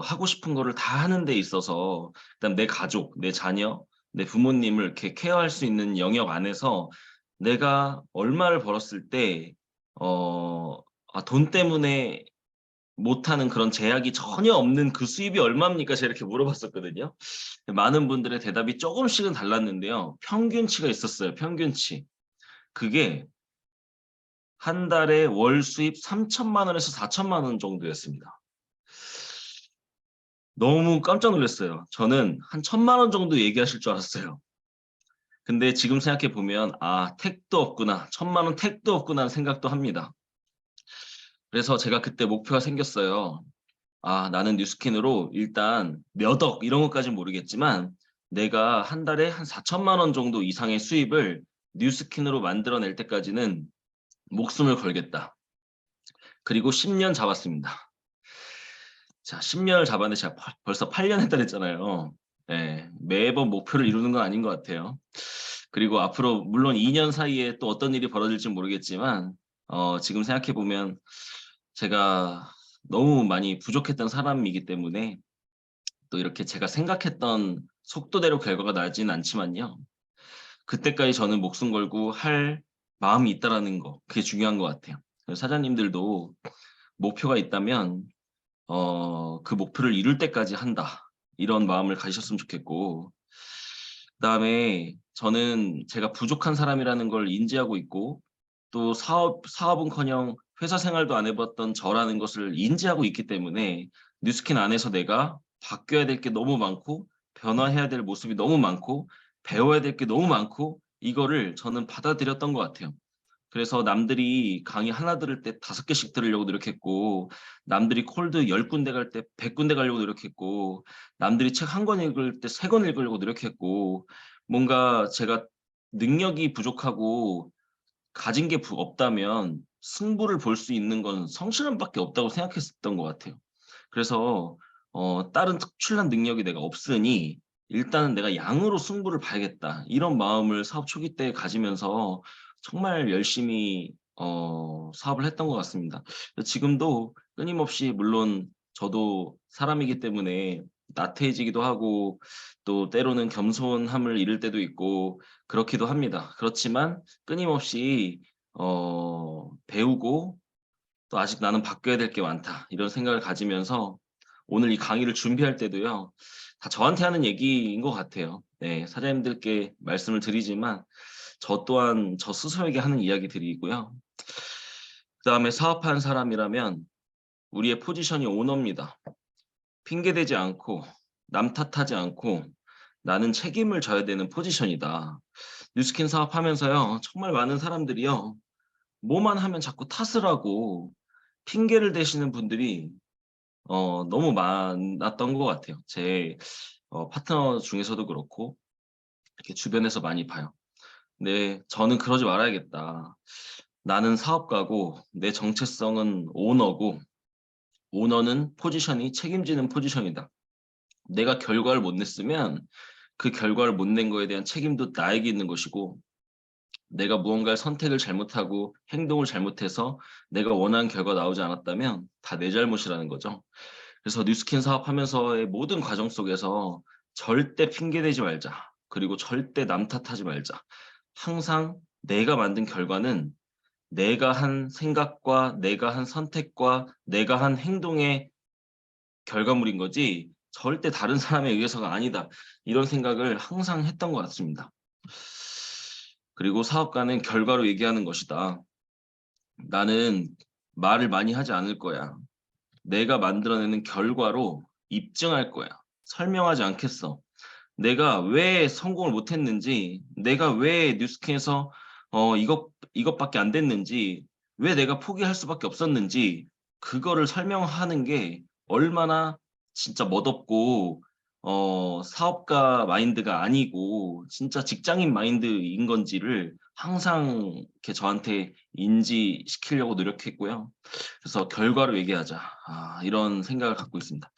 하고 싶은 거를 다 하는 데 있어서, 그다음 내 가족, 내 자녀, 내 부모님을 이렇게 케어할 수 있는 영역 안에서 내가 얼마를 벌었을 때 돈 때문에 못하는 그런 제약이 전혀 없는 그 수입이 얼마입니까? 제가 이렇게 물어봤었거든요. 많은 분들의 대답이 쪼금씩은 달랐는데요. 평균치가 있었어요, 평균치. 그게 한 달에 월 수입 3천만 원에서 4천만 원 정도였습니다. 너무 깜짝 놀랐어요. 저는 한 1,000만 원 정도 얘기하실 줄 알았어요. 근데 지금 생각해 보면 '아 택도 없구나. 1,000만 원 택도 없구나.'는 생각도 합니다. 그래서 제가 그때 목표가 생겼어요. '아 나는 뉴스킨으로 일단 몇 억 이런 것까진 모르겠지만 내가 한 달에 한 4천만 원 정도 이상의 수입을 뉴스킨으로 만들어낼 때까지는 목숨을 걸겠다.' 그리고 10년 잡았습니다. 자, 10 년을 잡았는데 제가 벌써 8년 했다 그랬잖아요. 예. 매번 목표를 이루는 건 아닌 것 같아요. 그리고 앞으로 물론 2년 사이에 또 어떤 일이 벌어질지는 모르겠지만 지금 생각해 보면 제가 너무 많이 부족했던 사람이기 때문에 또 이렇게 제가 생각했던 속도대로 결과가 나지는 않지만요. 그때까지 저는 목숨 걸고 할 마음이 있다라는 거, 그게 중요한 것 같아요. 그래서 사장님들도 목표가 있다면 그 목표를 이룰 때까지 한다. 이런 마음을 가지셨으면 좋겠고, 그다음에 저는 제가 부족한 사람이라는 걸 인지하고 있고, 또 사업은커녕 회사 생활도 안 해 봤던 저라는 것을 인지하고 있기 때문에 뉴스킨 안에서 내가 바뀌어야 될 게 너무 많고 변화해야 될 모습이 너무 많고 배워야 될 게 너무 많고, 이거를 저는 받아들였던 것 같아요. 그래서 남들이 강의 하나 들을 때 5개씩 들으려고 노력했고, 남들이 콜드 10 군데 갈 때 100 군데 가려고 노력했고, 남들이 책 한 권 읽을 때 3권 읽으려고 노력했고, 뭔가 제가 능력이 부족하고 가진 게 없다면 승부를 볼 수 있는 건 성실함밖에 없다고 생각했었던 것 같아요. 그래서 다른 특출난 능력이 내가 없으니 '일단은 내가 양으로 승부를 봐야겠다.' 이런 마음을 사업 초기 때 가지면서 정말 열심히 사업을 했던 것 같습니다. 지금도 끊임없이, 물론 저도 사람이기 때문에 나태해지기도 하고 또 때로는 겸손함을 잃을 때도 있고 그렇기도 합니다. 그렇지만 끊임없이 배우고 또 '아직 나는 바뀌어야 될 게 많다.' 이런 생각을 가지면서 오늘 이 강의를 준비할 때도요. 다 저한테 하는 얘기인 것 같아요. 네. 사장님들께 말씀을 드리지만 저 또한 저 스스로에게 하는 이야기들이고요. 그다음에 사업하는 사람이라면 우리의 포지션이 오너입니다. 핑계 대지 않고 남 탓하지 않고 '나는 책임을 져야 되는 포지션이다.' 뉴스킨 사업하면서요. 정말 많은 사람들이요. 뭐만 하면 자꾸 탓을 하고 핑계를 대시는 분들이 너무 많았던 것 같아요. 제 파트너 중에서도 그렇고 이렇게 주변에서 많이 봐요. 근데 저는 '그러지 말아야겠다. 나는 사업가고 내 정체성은 오너고 오너는 포지션이 책임지는 포지션이다. 내가 결과를 못 냈으면 그 결과를 못 낸 거에 대한 책임도 나에게 있는 것이고 내가 무언가를 선택을 잘못하고 행동을 잘못해서 내가 원하는 결과가 나오지 않았다면 다 내 잘못이라는 거죠. 그래서 뉴스킨 사업하면서의 모든 과정 속에서 절대 핑계 대지 말자. 그리고 절대 남 탓하지 말자. 항상 내가 만든 결과는 내가 한 생각과 내가 한 선택과 내가 한 행동의 결과물인 거지 절대 다른 사람에 의해서가 아니다. 이런 생각을 항상 했던 것 같습니다. 그리고 사업가는 결과로 얘기하는 것이다. 나는 말을 많이 하지 않을 거야. 내가 만들어내는 결과로 입증할 거야. 설명하지 않겠어. 내가 왜 성공을 못 했는지, 내가 왜 뉴스킨에서 이것밖에 안 됐는지, 왜 내가 포기할 수밖에 없었는지 그거를 설명하는 게 얼마나 진짜 멋없고 사업가 마인드가 아니고 진짜 직장인 마인드인 건지를 항상 이렇게 저한테 인지시키려고 노력했고요. 그래서 결과로 얘기하자. 이런 생각을 갖고 있습니다.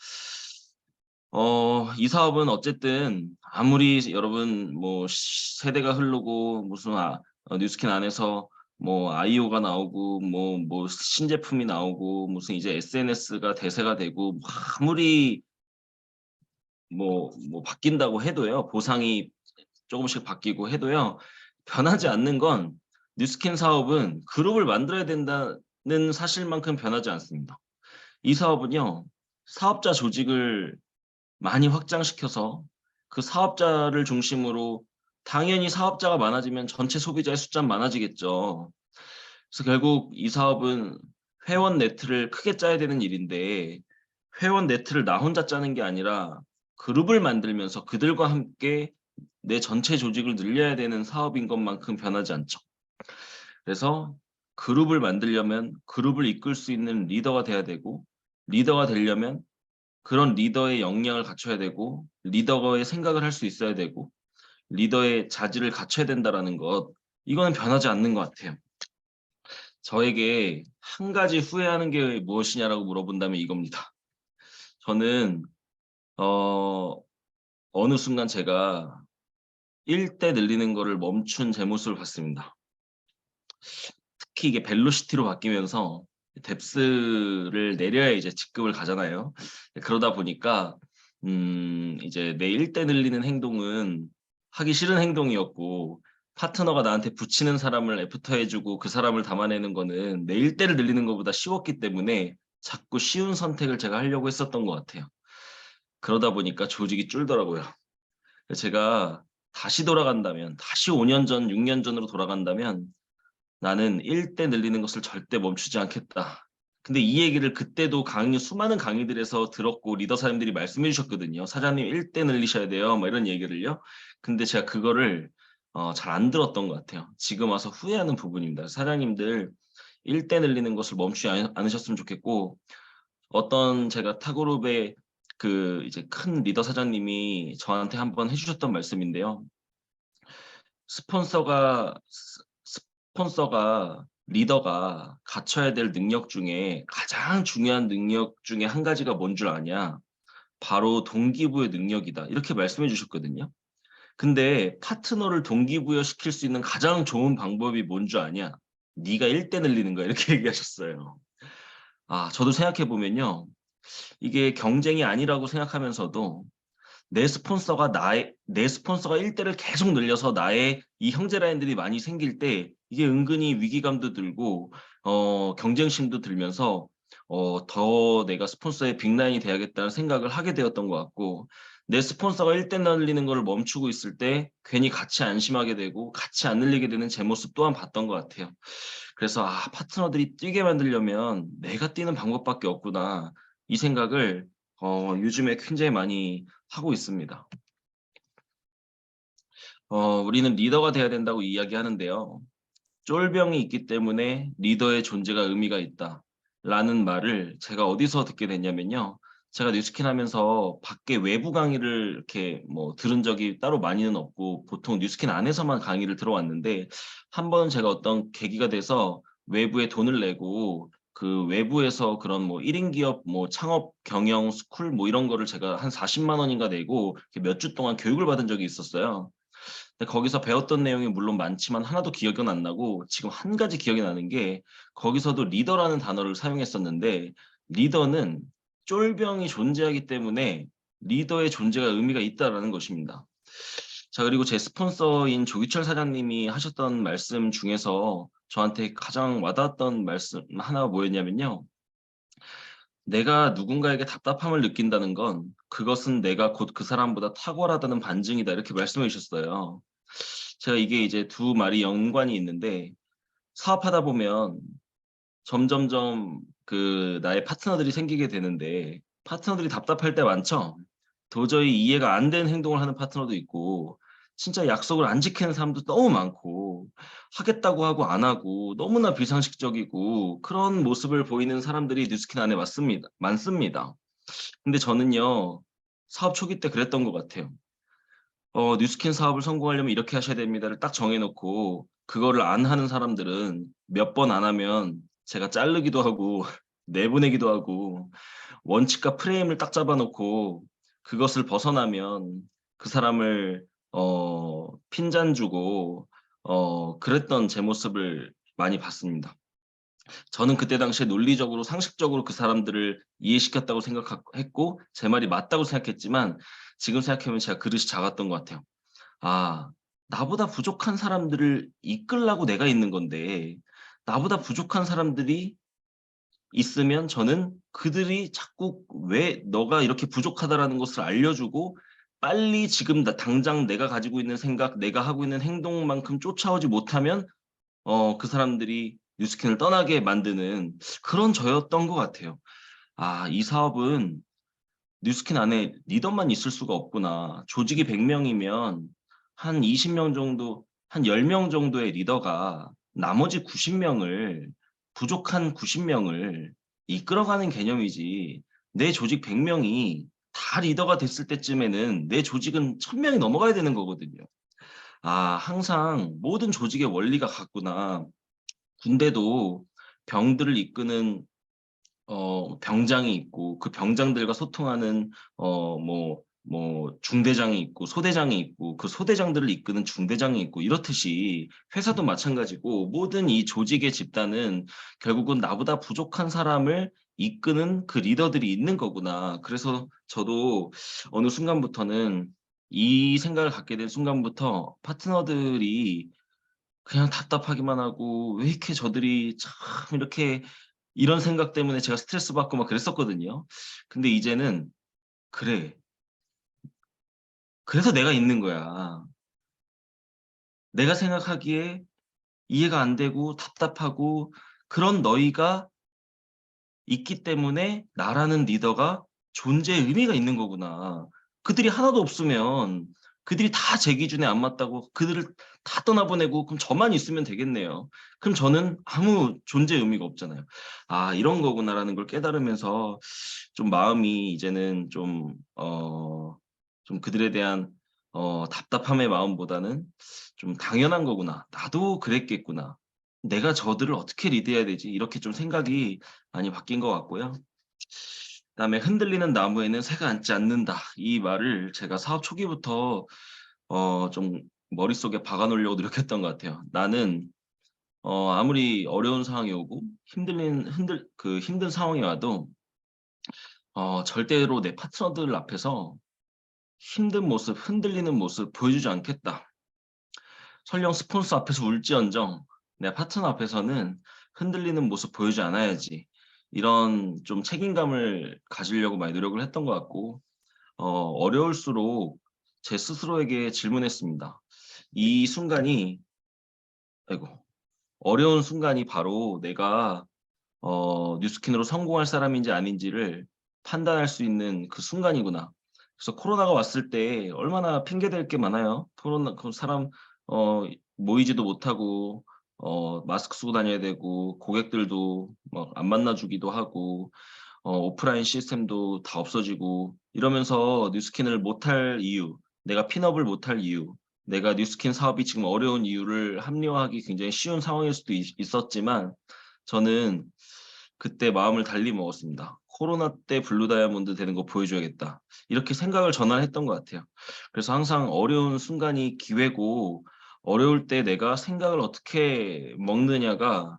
이 사업은 어쨌든 아무리 여러분 뭐 세대가 흐르고 무슨 뉴스킨 안에서 뭐 아이오가 나오고 뭐 신제품이 나오고 무슨 이제 SNS가 대세가 되고 아무리 바뀐다고 해도요. 보상이 조금씩 바뀌고 해도요. 변하지 않는 건 뉴스킨 사업은 그룹을 만들어야 된다는 사실만큼 변하지 않습니다. 이 사업은요. 사업자 조직을 많이 확장시켜서 그 사업자를 중심으로 당연히 사업자가 많아지면 전체 소비자의 숫자는 많아지겠죠. 그래서 결국 이 사업은 회원 네트를 크게 짜야 되는 일인데 회원 네트를 나 혼자 짜는 게 아니라 그룹을 만들면서 그들과 함께 내 전체 조직을 늘려야 되는 사업인 것만큼 변하지 않죠. 그래서 그룹을 만들려면 그룹을 이끌 수 있는 리더가 돼야 되고 리더가 되려면 그런 리더의 역량을 갖춰야 되고 리더의 생각을 할 수 있어야 되고 리더의 자질을 갖춰야 된다라는 것 이거는 변하지 않는 것 같아요. 저에게 한 가지 후회하는 게 무엇이냐라고 물어본다면 이겁니다. 저는 어느 순간 제가 1대 늘리는 거를 멈춘 제 모습을 봤습니다. 특히 이게 벨로시티로 바뀌면서 뎁스를 내려야 이제 직급을 가잖아요. 그러다 보니까 이제 내 1대 늘리는 행동은 하기 싫은 행동이었고 파트너가 나한테 붙이는 사람을 애프터 해 주고 그 사람을 담아내는 거는 내 1대를 늘리는 것보다 쉬웠기 때문에 자꾸 쉬운 선택을 제가 하려고 했었던 것 같아요. 그러다 보니까 조직이 줄더라고요. 제가 다시 돌아간다면 다시 5년 전, 6년 전으로 돌아간다면 '나는 1대 늘리는 것을 절대 멈추지 않겠다.' 근데 이 얘기를 그때도 수많은 강의들에서 들었고 리더 사장님들이 말씀해 주셨거든요. "사장님 1대 늘리셔야 돼요." 뭐 이런 얘기를요. 근데 제가 그거를 잘 안 들었던 것 같아요. 지금 와서 후회하는 부분입니다. 사장님들 1대 늘리는 것을 멈추지 않으셨으면 좋겠고 어떤 제가 타그룹의 그 이제 큰 리더 사장님이 저한테 한번 해 주셨던 말씀인데요. 스폰서가 리더가 갖춰야 될 능력 중에 가장 중요한 능력 중에 한 가지가 뭔 줄 아냐? 바로 동기부여 능력이다. 이렇게 말씀해 주셨거든요. 근데 파트너를 동기부여시킬 수 있는 가장 좋은 방법이 뭔 줄 아냐? 네가 1대 늘리는 거야. 이렇게 얘기하셨어요. 저도 생각해 보면요. 이게 경쟁이 아니라고 생각하면서도 내 스폰서가 1대를 계속 늘려서 나의 이 형제 라인들이 많이 생길 때 이게 은근히 위기감도 들고 경쟁심도 들면서 더 내가 스폰서의 빅라인이 돼야겠다는 생각을 하게 되었던 것 같고, 내 스폰서가 1대 늘리는 걸 멈추고 있을 때 괜히 같이 안심하게 되고 같이 안 늘리게 되는 제 모습 또한 봤던 것 같아요. 그래서 '아 파트너들이 뛰게 만들려면 내가 뛰는 방법밖에 없구나.' 이 생각을 요즘에 굉장히 많이 하고 있습니다. 우리는 리더가 돼야 된다고 이야기하는데요. 쫄병이 있기 때문에 리더의 존재가 의미가 있다라는 말을 제가 어디서 듣게 됐냐면요. 제가 뉴스킨 하면서 밖에 외부 강의를 이렇게 뭐 들은 적이 따로 많이는 없고 보통 뉴스킨 안에서만 강의를 들어왔는데, 한 번은 제가 어떤 계기가 돼서 외부에 돈을 내고 그 외부에서 그런 뭐 1인 기업 뭐 창업 경영 스쿨 뭐 이런 거를 제가 한 40만 원인가 내고 몇 주 동안 교육을 받은 적이 있었어요. 근데 거기서 배웠던 내용이 물론 많지만 하나도 기억은 안 나고, 지금 한 가지 기억이 나는 게 거기서도 리더라는 단어를 사용했었는데, 리더는 쫄병이 존재하기 때문에 리더의 존재가 의미가 있다라는 것입니다. 자, 그리고 제 스폰서인 조기철 사장님이 하셨던 말씀 중에서 저한테 가장 와닿았던 말씀 하나가 뭐였냐면요. 내가 누군가에게 답답함을 느낀다는 건 그것은 내가 곧 그 사람보다 탁월하다는 반증이다, 이렇게 말씀해 주셨어요. 제가 이게 이제 두 말이 연관이 있는데, 사업하다 보면 점점점 그 나의 파트너들이 생기게 되는데 파트너들이 답답할 때 많죠. 도저히 이해가 안 되는 행동을 하는 파트너도 있고, 진짜 약속을 안 지키는 사람도 너무 많고, 하겠다고 하고 안 하고 너무나 비상식적이고 그런 모습을 보이는 사람들이 뉴스킨 안에 많습니다. 근데 저는요, 사업 초기 때 그랬던 것 같아요. 뉴스킨 사업을 성공하려면 이렇게 하셔야 됩니다를 딱 정해 놓고 그거를 안 하는 사람들은 몇 번 안 하면 제가 자르기도 하고 내보내기도 하고, 원칙과 프레임을 딱 잡아 놓고 그것을 벗어나면 그 사람을 핀잔 주고 그랬던 제 모습을 많이 봤습니다. 저는 그때 당시에 논리적으로 상식적으로 그 사람들을 이해시켰다고 생각했고 제 말이 맞다고 생각했지만, 지금 생각해 보면 제가 그릇이 작았던 것 같아요. 아, 나보다 부족한 사람들을 이끌라고 내가 있는 건데, 나보다 부족한 사람들이 있으면 저는 그들이 자꾸 왜 너가 이렇게 부족하다라는 것을 알려주고 빨리 지금 당장 내가 가지고 있는 생각, 내가 하고 있는 행동만큼 쫓아오지 못하면 그 사람들이 뉴스킨을 떠나게 만드는 그런 저였던 것 같아요. 아, 이 사업은 뉴스킨 안에 리더만 있을 수가 없구나. 조직이 100 명이면 한 20명 정도, 한 10명 정도의 리더가 나머지 90명을, 부족한 90명을 이끌어가는 개념이지, 내 조직 100명이 다 리더가 됐을 때쯤에는 내 조직은 1000명이 넘어가야 되는 거거든요. 아, 항상 모든 조직의 원리가 같구나. 군대도 병들을 이끄는 병장이 있고 그 병장들과 소통하는 중대장이 있고 소대장이 있고 그 소대장들을 이끄는 중대장이 있고, 이렇듯이 회사도 마찬가지고 모든 이 조직의 집단은 결국은 나보다 부족한 사람을 이끄는 그 리더들이 있는 거구나. 그래서 저도 어느 순간부터는 이 생각을 갖게 된 순간부터 파트너들이 그냥 답답하기만 하고 왜 이렇게 저들이 참 이렇게, 이런 생각 때문에 제가 스트레스 받고 막 그랬었거든요. 근데 이제는 '그래. 그래서 내가 있는 거야. 내가 생각하기에 이해가 안 되고 답답하고 그런 너희가 있기 때문에 나라는 리더가 존재의 의미가 있는 거구나. 그들이 하나도 없으면 그들이 다 제 기준에 안 맞다고 그들을 다 떠나보내고 그럼 저만 있으면 되겠네요. 그럼 저는 아무 존재의 의미가 없잖아요. '아 이런 거구나.'라는 걸 깨달으면서 좀 마음이 이제는 좀 그들에 대한 답답함의 마음보다는 좀 '당연한 거구나. 나도 그랬겠구나. 내가 저들을 어떻게 리드해야 되지?' 이렇게 좀 생각이 많이 바뀐 것 같고요. 그다음에 "흔들리는 나무에는 새가 앉지 않는다." 이 말을 제가 사업 초기부터 좀 머릿속에 박아 놓으려고 노력했던 것 같아요. 나는 아무리 어려운 상황이 오고 힘든 상황이 와도 절대로 내 파트너들 앞에서 힘든 모습, 흔들리는 모습 보여주지 않겠다. 설령 스폰서 앞에서 울지언정 내 파트너 앞에서는 흔들리는 모습 보이지 않아야지. 이런 좀 책임감을 가지려고 많이 노력을 했던 것 같고 어려울수록 제 스스로에게 질문했습니다. 이 순간이 아이고 어려운 순간이 바로 내가 뉴스킨으로 성공할 사람인지 아닌지를 판단할 수 있는 그 순간이구나. 그래서 코로나가 왔을 때 얼마나 핑계댈 게 많아요. 코로나 그 사람 어 모이지도 못하고 마스크 쓰고 다녀야 되고 고객들도 막 안 만나 주기도 하고 오프라인 시스템도 다 없어지고 이러면서 뉴스킨을 못할 이유, 내가 핀업을 못할 이유, 내가 뉴스킨 사업이 지금 어려운 이유를 합리화하기 굉장히 쉬운 상황일 수도 있었지만 저는 그때 마음을 달리 먹었습니다. '코로나 때 블루 다이아몬드 되는 거 보여줘야겠다.' 이렇게 생각을 전환했던 것 같아요. 그래서 항상 어려운 순간이 기회고 어려울 때 내가 생각을 어떻게 먹느냐가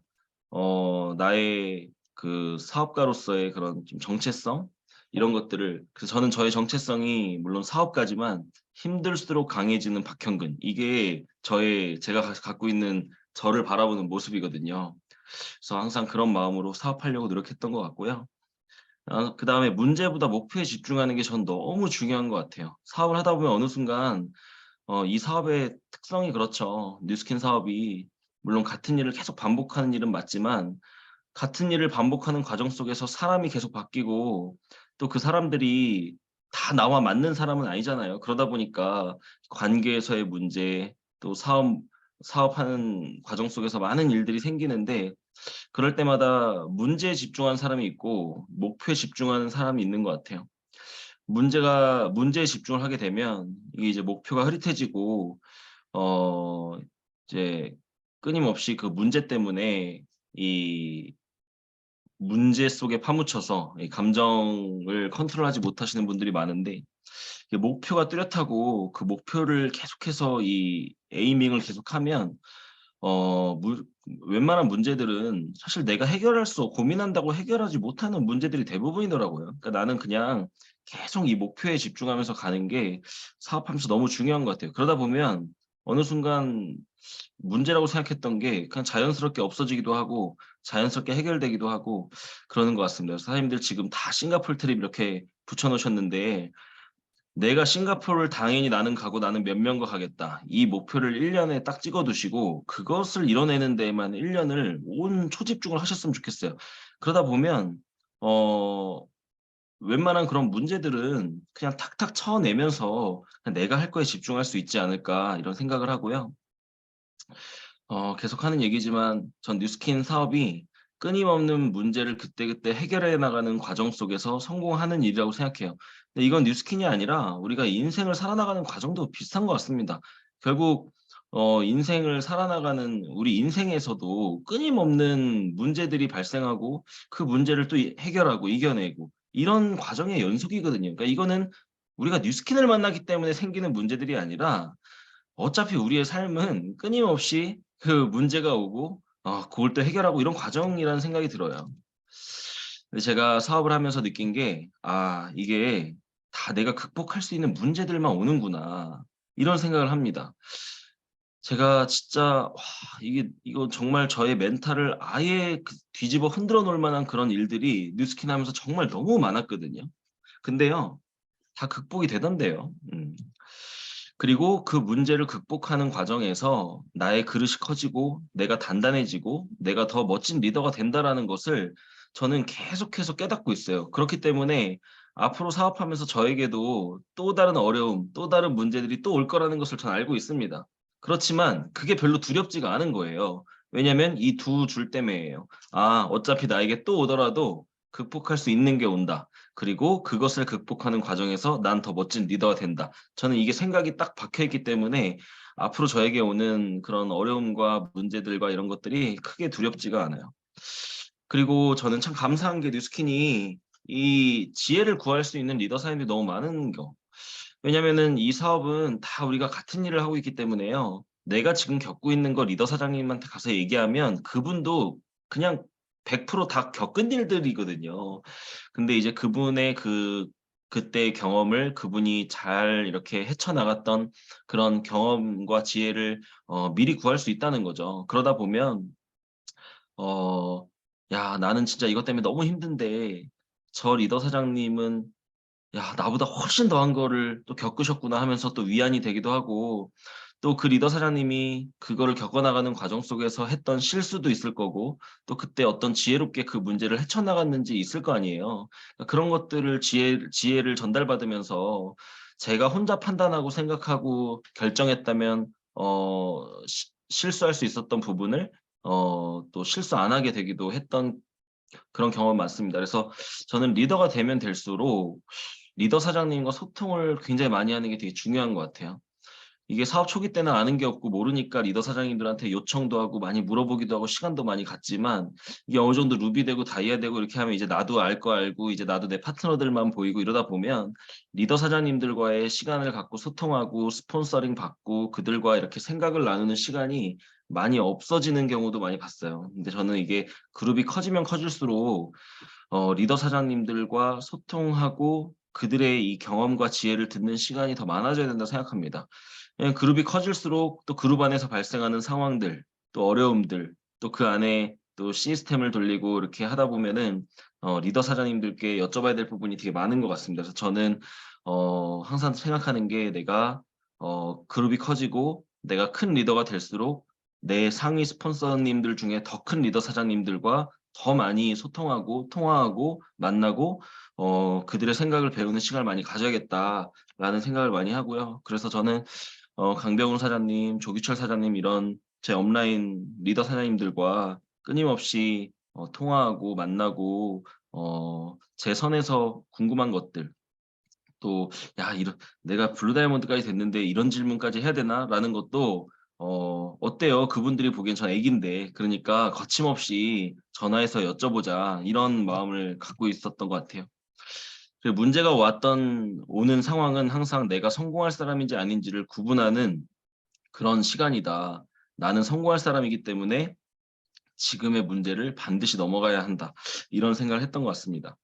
나의 그 사업가로서의 그런 좀 정체성 이런 것들을 그래서 저는 저의 정체성이 물론 사업가지만 힘들수록 강해지는 박형근 이게 제가 갖고 있는 저를 바라보는 모습이거든요. 그래서 항상 그런 마음으로 사업하려고 노력했던 것 같고요. 그다음에 문제보다 목표에 집중하는 게 전 너무 중요한 것 같아요. 사업을 하다 보면 어느 순간 이 사업의 특성이 그렇죠. 뉴스킨 사업이 물론 같은 일을 계속 반복하는 일은 맞지만 같은 일을 반복하는 과정 속에서 사람이 계속 바뀌고 또 그 사람들이 다 나와 맞는 사람은 아니잖아요. 그러다 보니까 관계에서의 문제 또 사업하는 과정 속에서 많은 일들이 생기는데 그럴 때마다 문제에 집중하는 사람이 있고 목표에 집중하는 사람이 있는 것 같아요. 문제에 집중을 하게 되면 이게 이제 목표가 흐릿해지고 어 이제 끊임없이 그 문제 때문에 이 문제 속에 파묻혀서 이 감정을 컨트롤하지 못하시는 분들이 많은데 이게 목표가 뚜렷하고 그 목표를 계속해서 이 에이밍을 계속하면 어 물 웬만한 문제들은 사실 내가 고민한다고 해결하지 못하는 문제들이 대부분이더라고요. 그러니까 나는 그냥 계속 이 목표에 집중하면서 가는 게 사업하면서 너무 중요한 것 같아요. 그러다 보면 어느 순간 문제라고 생각했던 게 그냥 자연스럽게 없어지기도 하고 자연스럽게 해결되기도 하고 그러는 것 같습니다. 그래서 사장님들 지금 다 싱가포르 트립 이렇게 붙여 놓으셨는데 내가 싱가포르를 당연히 나는 가고 나는 몇 명과 가겠다. 이 목표를 1 년에 딱 찍어 두시고 그것을 이뤄내는 데에만 1 년을 온 초집중을 하셨으면 좋겠어요. 그러다 보면 어 웬만한 그런 문제들은 그냥 탁탁 쳐내면서 '그냥 내가 할 거에 집중할 수 있지 않을까.' 이런 생각을 하고요. 계속하는 얘기지만 전 뉴스킨 사업이 끊임없는 문제를 그때그때 해결해 나가는 과정 속에서 성공하는 일이라고 생각해요. 근데 이건 뉴스킨이 아니라 우리가 인생을 살아나가는 과정도 비슷한 것 같습니다. 결국 인생을 살아나가는 우리 인생에서도 끊임없는 문제들이 발생하고 그 문제를 또 해결하고 이겨내고 이런 과정의 연속이거든요. 그러니까 이거는 우리가 뉴스킨을 만나기 때문에 생기는 문제들이 아니라 어차피 우리의 삶은 끊임없이 그 문제가 오고 그걸 또 해결하고 이런 과정이라는 생각이 들어요. 근데 제가 사업을 하면서 느낀 게 '아 이게 다 내가 극복할 수 있는 문제들만 오는구나.' 이런 생각을 합니다. 제가 진짜 이거 정말 저의 멘탈을 아예 뒤집어 흔들어 놓을 만한 그런 일들이 뉴스킨 하면서 정말 너무 많았거든요. 근데요. 다 극복이 되던데요. 그리고 그 문제를 극복하는 과정에서 나의 그릇이 커지고 내가 단단해지고 내가 더 멋진 리더가 된다라는 것을 저는 계속해서 깨닫고 있어요. 그렇기 때문에 앞으로 사업하면서 저에게도 또 다른 어려움, 또 다른 문제들이 또 올 거라는 것을 저는 알고 있습니다. 그렇지만 그게 별로 두렵지가 않은 거예요. 왜냐면 이 두 줄 때문에예요. '아 어차피 나에게 또 오더라도 극복할 수 있는 게 온다. 그리고 그것을 극복하는 과정에서 난 더 멋진 리더가 된다.' 저는 이게 생각이 딱 박혀 있기 때문에 앞으로 저에게 오는 그런 어려움과 문제들과 이런 것들이 크게 두렵지가 않아요. 그리고 저는 참 감사한 게 뉴스킨이 이 지혜를 구할 수 있는 리더 사님들이 너무 많은 거. 왜냐면은 이 사업은 다 우리가 같은 일을 하고 있기 때문에요. 내가 지금 겪고 있는 거 리더 사장님한테 가서 얘기하면 그분도 그냥 100%다 겪은 일들이거든요. 근데 이제 그분의 그때의 경험을 그분이 잘 이렇게 헤쳐나갔던 그런 경험과 지혜를 미리 구할 수 있다는 거죠. 그러다 보면 어 '야 나는 진짜 이것 때문에 너무 힘든데 저 리더 사장님은 야 나보다 훨씬 더한 거를 또 겪으셨구나.' 하면서 또 위안이 되기도 하고 또 그 리더 사장님이 그거를 겪어 나가는 과정 속에서 했던 실수도 있을 거고 또 그때 어떤 지혜롭게 그 문제를 헤쳐나갔는지 있을 거 아니에요. 그러니까 그런 것들을 지혜를 전달받으면서 제가 혼자 판단하고 생각하고 결정했다면 실수할 수 있었던 부분을 또 실수 안 하게 되기도 했던 그런 경험이 많습니다. 그래서 저는 리더가 되면 될수록 리더 사장님과 소통을 굉장히 많이 하는 게 되게 중요한 것 같아요. 이게 사업 초기 때는 아는 게 없고 모르니까 리더 사장님들한테 요청도 하고 많이 물어보기도 하고 시간도 많이 갔지만 이게 어느 정도 루비 되고 다이아 되고 이렇게 하면 이제 나도 알 거 알고 이제 나도 내 파트너들만 보이고 이러다 보면 리더 사장님들과의 시간을 갖고 소통하고 스폰서링 받고 그들과 이렇게 생각을 나누는 시간이 많이 없어지는 경우도 많이 봤어요. 근데 저는 이게 그룹이 커지면 커질수록 리더 사장님들과 소통하고 그들의 이 경험과 지혜를 듣는 시간이 더 많아져야 된다고 생각합니다. 예 그룹이 커질수록 또 그룹 안에서 발생하는 상황들 또 어려움들 또 그 안에 또 시스템을 돌리고 이렇게 하다 보면은 리더 사장님들께 여쭤봐야 될 부분이 되게 많은 것 같습니다. 그래서 저는 항상 생각하는 게 내가 그룹이 커지고 내가 큰 리더가 될수록 내 상위 스폰서님들 중에 더 큰 리더 사장님들과 더 많이 소통하고 통화하고 만나고 그들의 생각을 배우는 시간을 많이 가져야겠다라는 생각을 많이 하고요. 그래서 저는 강병훈 사장님, 조기철 사장님 이런 제 업라인 리더 사장님들과 끊임없이 통화하고 만나고 제 선에서 궁금한 것들 또 '야 이런 내가 블루 다이아몬드까지 됐는데 이런 질문까지 해야 되나?'라는 것도 어때요? 그분들이 보기엔 전 애기인데 그러니까 거침없이 전화해서 여쭤보자 이런 마음을 갖고 있었던 것 같아요. 그 문제가 오는 상황은 항상 내가 성공할 사람인지 아닌지를 구분하는 그런 시간이다. '나는 성공할 사람이기 때문에 지금의 문제를 반드시 넘어가야 한다.' 이런 생각을 했던 것 같습니다.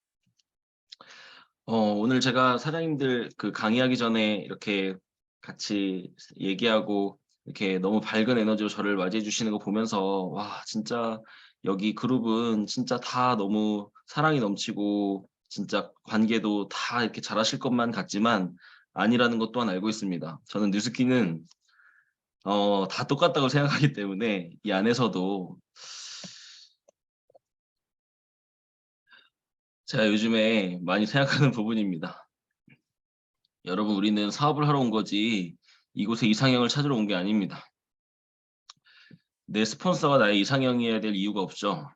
오늘 제가 사장님들 그 강의하기 전에 이렇게 같이 얘기하고 이렇게 너무 밝은 에너지로 저를 맞이해 주시는 거 보면서 '와 진짜 여기 그룹은 진짜 다 너무 사랑이 넘치고 진짜 관계도 다 이렇게 잘하실 것만 같지만 아니라는 것 또한 알고 있습니다.' 저는 뉴스키는 다 똑같다고 생각하기 때문에 이 안에서도 제가 요즘에 많이 생각하는 부분입니다. 여러분 우리는 사업을 하러 온 거지 이곳에 이상형을 찾으러 온 게 아닙니다. 내 스폰서가 나의 이상형이어야 될 이유가 없죠.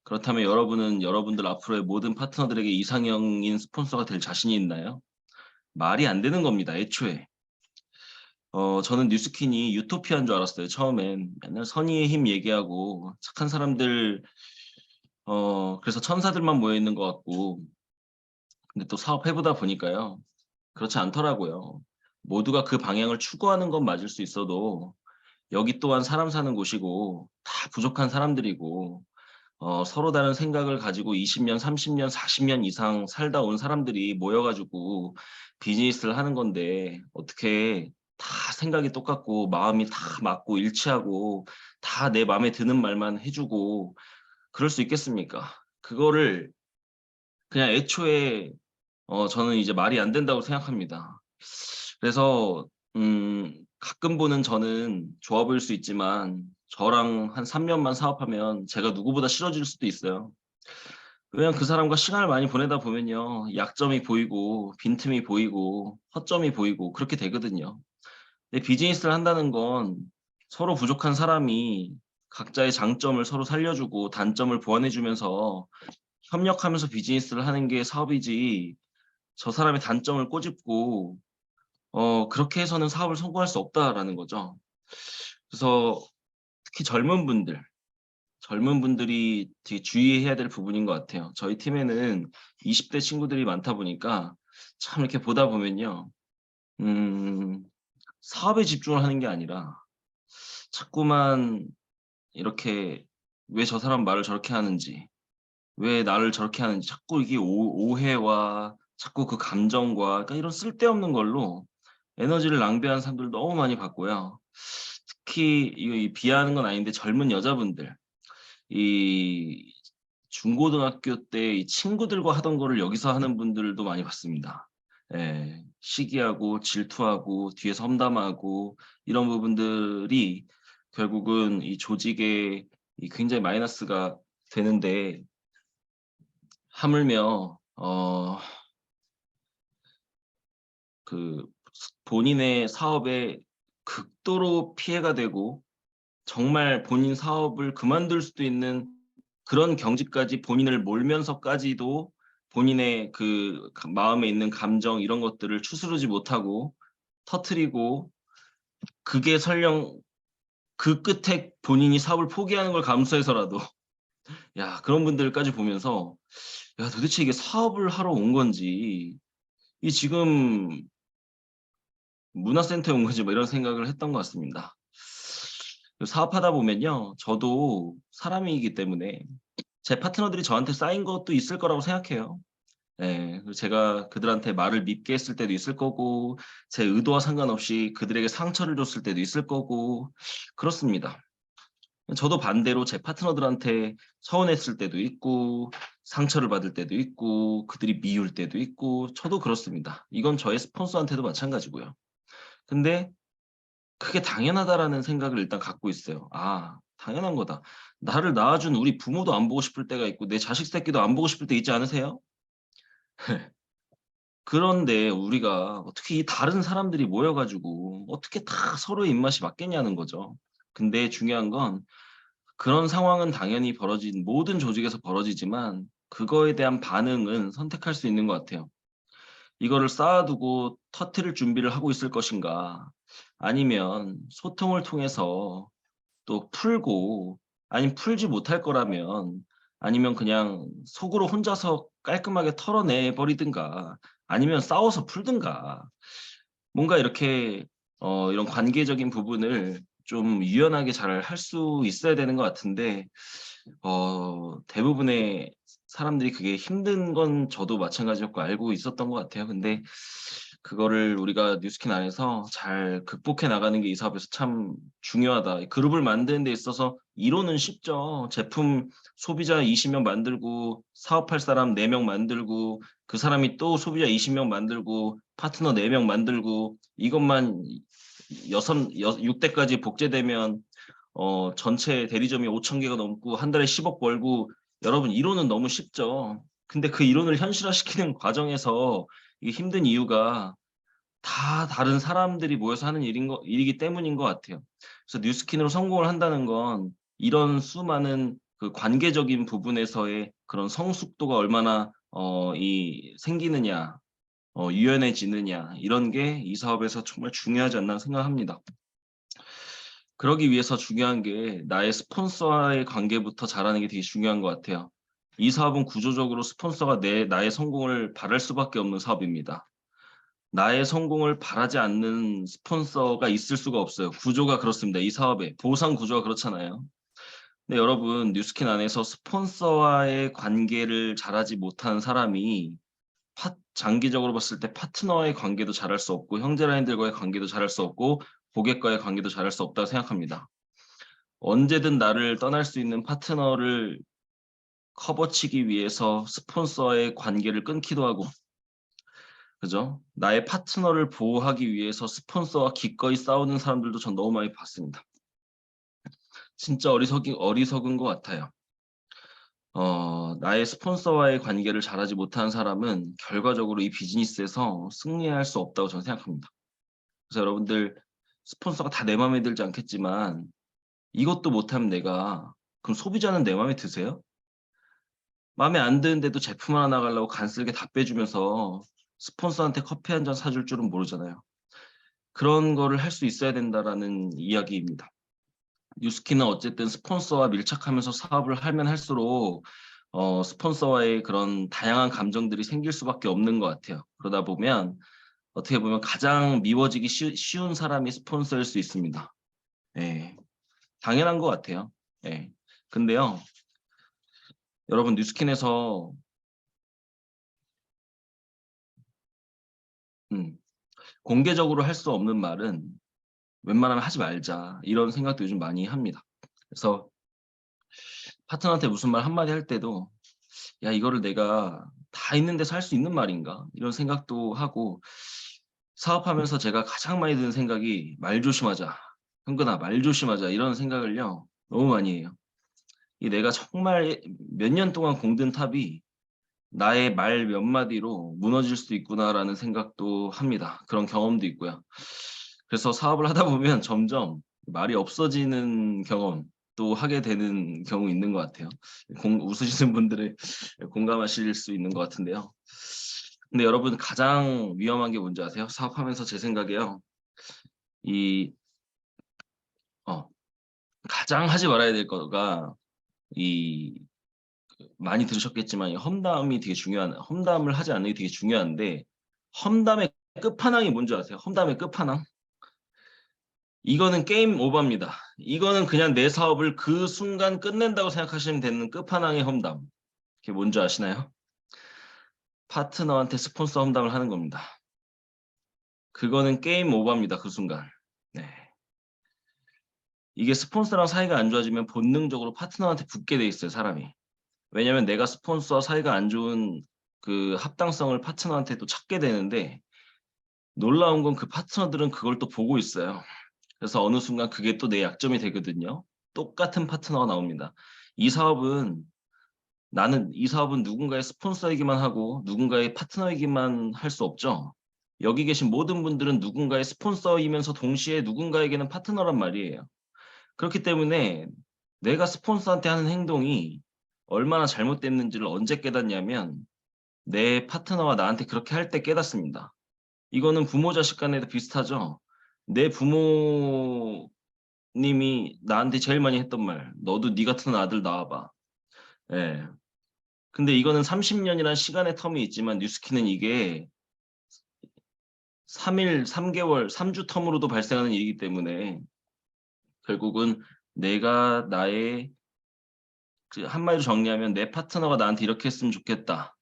그렇다면 여러분은 여러분들 앞으로의 모든 파트너들에게 이상형인 스폰서가 될 자신이 있나요? 말이 안 되는 겁니다, 애초에. 저는 뉴스킨이 유토피아인 줄 알았어요, 처음엔. 맨날 선의의 힘 얘기하고 착한 사람들 그래서 천사들만 모여 있는 것 같고 근데 또 사업해 보다 보니까요. 그렇지 않더라고요. 모두가 그 방향을 추구하는 건 맞을 수 있어도 여기 또한 사람 사는 곳이고 다 부족한 사람들이고 서로 다른 생각을 가지고 20 년, 30 년, 40년 이상 살다 온 사람들이 모여 가지고 비즈니스를 하는 건데 어떻게 다 생각이 똑같고 마음이 다 맞고 일치하고 다 내 맘에 드는 말만 해 주고 그럴 수 있겠습니까? 그거를 그냥 애초에 저는 이제 말이 안 된다고 생각합니다. 그래서 가끔 보는 저는 좋아 보일 수 있지만 저랑 한 3 년만 사업하면 제가 누구보다 싫어질 수도 있어요. 왜냐면 그 사람과 시간을 많이 보내다 보면요. 약점이 보이고 빈틈이 보이고 허점이 보이고 그렇게 되거든요. 근데 비즈니스를 한다는 건 서로 부족한 사람이 각자의 장점을 서로 살려주고 단점을 보완해 주면서 협력하면서 비즈니스를 하는 게 사업이지 저 사람의 단점을 꼬집고 그렇게 해서는 사업을 성공할 수 없다라는 거죠. 그래서 특히 젊은 분들이 되게 주의해야 될 부분인 것 같아요. 저희 팀에는 20대 친구들이 많다 보니까 참 이렇게 보다 보면요. 음 사업에 집중을 하는 게 아니라 자꾸만 이렇게 '왜 저 사람 말을 저렇게 하는지.' 왜 나를 저렇게 하는지 자꾸 이게 오해와 자꾸 그 감정과 그러니까 이런 쓸데없는 걸로 에너지를 낭비하는 사람들 너무 많이 봤고요. 특히 이 비하하는 건 아닌데 젊은 여자분들 이 중고등학교 때 이 친구들과 하던 거를 여기서 하는 분들도 많이 봤습니다. 예. 시기하고 질투하고 뒤에서 험담하고 이런 부분들이 결국은 이 조직에 이 굉장히 마이너스가 되는데 하물며 그 본인의 사업에 극도로 피해가 되고 정말 본인 사업을 그만둘 수도 있는 그런 경지까지 본인을 몰면서까지도 본인의 그 마음에 있는 감정 이런 것들을 추스르지 못하고 터뜨리고 그게 설령 그 끝에 본인이 사업을 포기하는 걸 감수해서라도 야 그런 분들까지 보면서 야 도대체 이게 사업을 하러 온 건지 이 지금 문화센터에 온 건지 뭐 이런 생각을 했던 것 같습니다. 사업하다 보면요. 저도 사람이기 때문에 제 파트너들이 저한테 쌓인 것도 있을 거라고 생각해요. 예. 그리고 제가 그들한테 말을 밉게 했을 때도 있을 거고 제 의도와 상관없이 그들에게 상처를 줬을 때도 있을 거고 그렇습니다. 저도 반대로 제 파트너들한테 서운했을 때도 있고 상처를 받을 때도 있고 그들이 미울 때도 있고 저도 그렇습니다. 이건 저의 스폰서한테도 마찬가지고요. 근데 그게 당연하다라는 생각을 일단 갖고 있어요. '아 당연한 거다.' 나를 낳아준 우리 부모도 안 보고 싶을 때가 있고 내 자식 새끼도 안 보고 싶을 때 있지 않으세요? 그런데 우리가 어떻게 이 다른 사람들이 모여 가지고 어떻게 다 서로의 입맛이 맞겠냐는 거죠. 근데 중요한 건 그런 상황은 당연히 모든 조직에서 벌어지지만 그거에 대한 반응은 선택할 수 있는 것 같아요. 이거를 쌓아두고 터뜨릴 준비를 하고 있을 것인가 아니면 소통을 통해서 또 풀고 아니면 풀지 못할 거라면 아니면 그냥 속으로 혼자서 깔끔하게 털어내 버리든가 아니면 싸워서 풀든가 뭔가 이렇게 이런 관계적인 부분을 좀 유연하게 잘 할 수 있어야 되는 것 같은데 대부분의 사람들이 그게 힘든 건 저도 마찬가지였고 알고 있었던 것 같아요. 근데 그거를 우리가 뉴스킨 안에서 잘 극복해 나가는 게 이 사업에서 참 중요하다. 그룹을 만드는 데 있어서 이론은 쉽죠. 제품 소비자 20명 만들고 사업할 사람 4명 만들고 그 사람이 또 소비자 20명 만들고 파트너 4명 만들고 이것만 6 대까지 복제되면 전체 대리점이 5천 개가 넘고 한 달에 10억 벌고 여러분 이론은 너무 쉽죠. 근데 그 이론을 현실화시키는 과정에서 이게 힘든 이유가 다 다른 사람들이 모여서 하는 일이기 때문인 것 같아요. 그래서 뉴스킨으로 성공을 한다는 건 이런 수많은 그 관계적인 부분에서의 그런 성숙도가 얼마나 생기느냐 유연해지느냐 이런 게 이 사업에서 정말 중요하지 않나 생각합니다. 그러기 위해서 중요한 게 나의 스폰서와의 관계부터 잘하는 게 되게 중요한 것 같아요. 이 사업은 구조적으로 스폰서가 나의 성공을 바랄 수밖에 없는 사업입니다. 나의 성공을 바라지 않는 스폰서가 있을 수가 없어요. 구조가 그렇습니다. 이 사업의 보상 구조가 그렇잖아요. 근데 여러분 뉴스킨 안에서 스폰서와의 관계를 잘하지 못한 사람이 장기적으로 봤을 때 파트너와의 관계도 잘할 수 없고 형제라인들과의 관계도 잘할 수 없고 고객과의 관계도 잘할 수 없다고 생각합니다. 언제든 나를 떠날 수 있는 파트너를 커버치기 위해서 스폰서와의 관계를 끊기도 하고 그죠? 나의 파트너를 보호하기 위해서 스폰서와 기꺼이 싸우는 사람들도 전 너무 많이 봤습니다. 진짜 어리석은 것 같아요. 나의 스폰서와의 관계를 잘하지 못하는 사람은 결과적으로 이 비즈니스에서 승리할 수 없다고 저는 생각합니다. 그래서 여러분들 스폰서가 다 내 마음에 들지 않겠지만 이것도 못하면 내가 그럼 소비자는 내 마음에 드세요? 마음에 안 드는데도 제품 하나 나가려고 간쓸게 다 빼주면서 스폰서한테 커피 한 잔 사줄 줄은 모르잖아요. 그런 거를 할 수 있어야 된다라는 이야기입니다. 뉴스킨은 어쨌든 스폰서와 밀착하면서 사업을 하면 할수록 스폰서와의 그런 다양한 감정들이 생길 수밖에 없는 것 같아요. 그러다 보면 어떻게 보면 가장 미워지기 쉬운 사람이 스폰서일 수 있습니다. 예. 당연한 것 같아요. 예. 근데요. 여러분 뉴스킨에서 공개적으로 할 수 없는 말은 웬만하면 하지 말자 이런 생각도 요즘 많이 합니다. 그래서 파트너한테 무슨 말 한마디 할 때도 야 이거를 내가 다 있는 데서 할 수 있는 말인가 이런 생각도 하고 사업하면서 제가 가장 많이 드는 생각이 말 조심하자. 현근아 말 조심하자 이런 생각을요 너무 많이 해요. 이 내가 정말 몇 년 동안 공든 탑이 나의 말 몇 마디로 무너질 수도 있구나라는 생각도 합니다. 그런 경험도 있고요. 그래서 사업을 하다 보면 점점 말이 없어지는 경험도 하게 되는 경우 있는 것 같아요. 웃으시는 분들은 공감하실 수 있는 것 같은데요. 근데 여러분 가장 위험한 게 뭔지 아세요? 사업하면서 제 생각에요. 이 가장 하지 말아야 될 거가 이 많이 들으셨겠지만 이 험담이 되게 험담을 하지 않는 게 되게 중요한데 험담의 끝판왕이 뭔지 아세요? 험담의 끝판왕? 이거는 게임 오버입니다. 이거는 그냥 내 사업을 그 순간 끝낸다고 생각하시면 되는 끝판왕의 험담. 그게 뭔지 아시나요? 파트너한테 스폰서 험담을 하는 겁니다. 그거는 게임 오버입니다. 그 순간. 네. 이게 스폰서랑 사이가 안 좋아지면 본능적으로 파트너한테 붙게 돼 있어요, 사람이. 왜냐면 내가 스폰서와 사이가 안 좋은 그 합당성을 파트너한테 또 찾게 되는데 놀라운 건 그 파트너들은 그걸 또 보고 있어요. 그래서 어느 순간 그게 또 내 약점이 되거든요. 똑같은 파트너가 나옵니다. 이 사업은 나는 이 사업은 누군가의 스폰서이기만 하고 누군가의 파트너이기만 할 수 없죠. 여기 계신 모든 분들은 누군가의 스폰서이면서 동시에 누군가에게는 파트너란 말이에요. 그렇기 때문에 내가 스폰서한테 하는 행동이 얼마나 잘못됐는지를 언제 깨닫냐면 내 파트너가 나한테 그렇게 할 때 깨닫습니다. 이거는 부모 자식 간에도 비슷하죠. 내 부모님이 나한테 제일 많이 했던 말, 너도 네 같은 아들 낳아봐. 예. 근데 이거는 30년이라는 시간의 텀이 있지만 뉴스키는 이게 3일, 3개월, 3주 텀으로도 발생하는 일이기 때문에 결국은 내가 나의 그 한마디로 정리하면 내 파트너가 나한테 이렇게 했으면 좋겠다.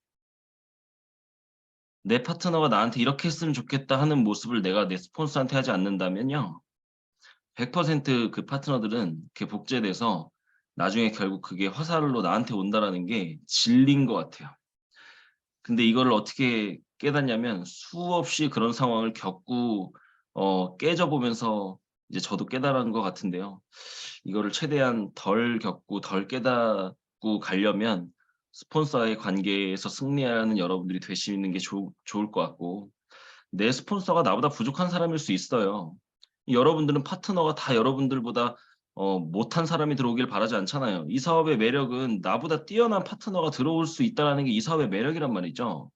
내 파트너가 나한테 이렇게 했으면 좋겠다 하는 모습을 내가 내 스폰서한테 하지 않는다면요. 100%그 파트너들은 그게 복제돼서 나중에 결국 그게 화살로 나한테 온다라는 게 진리인 것 같아요. 근데 이거를 어떻게 깨닫냐면 수없이 그런 상황을 겪고 깨져 보면서 이제 저도 깨달은 것 같은데요. 이거를 최대한 덜 겪고 덜 깨닫고 가려면 스폰서와의 관계에서 승리하는 여러분들이 되시는 게 좋을 것 같고 내 스폰서가 나보다 부족한 사람일 수 있어요. 여러분들은 파트너가 다 여러분들보다 못한 사람이 들어오길 바라지 않잖아요. 이 사업의 매력은 나보다 뛰어난 파트너가 들어올 수 있다는 게 이 사업의 매력이란 말이죠.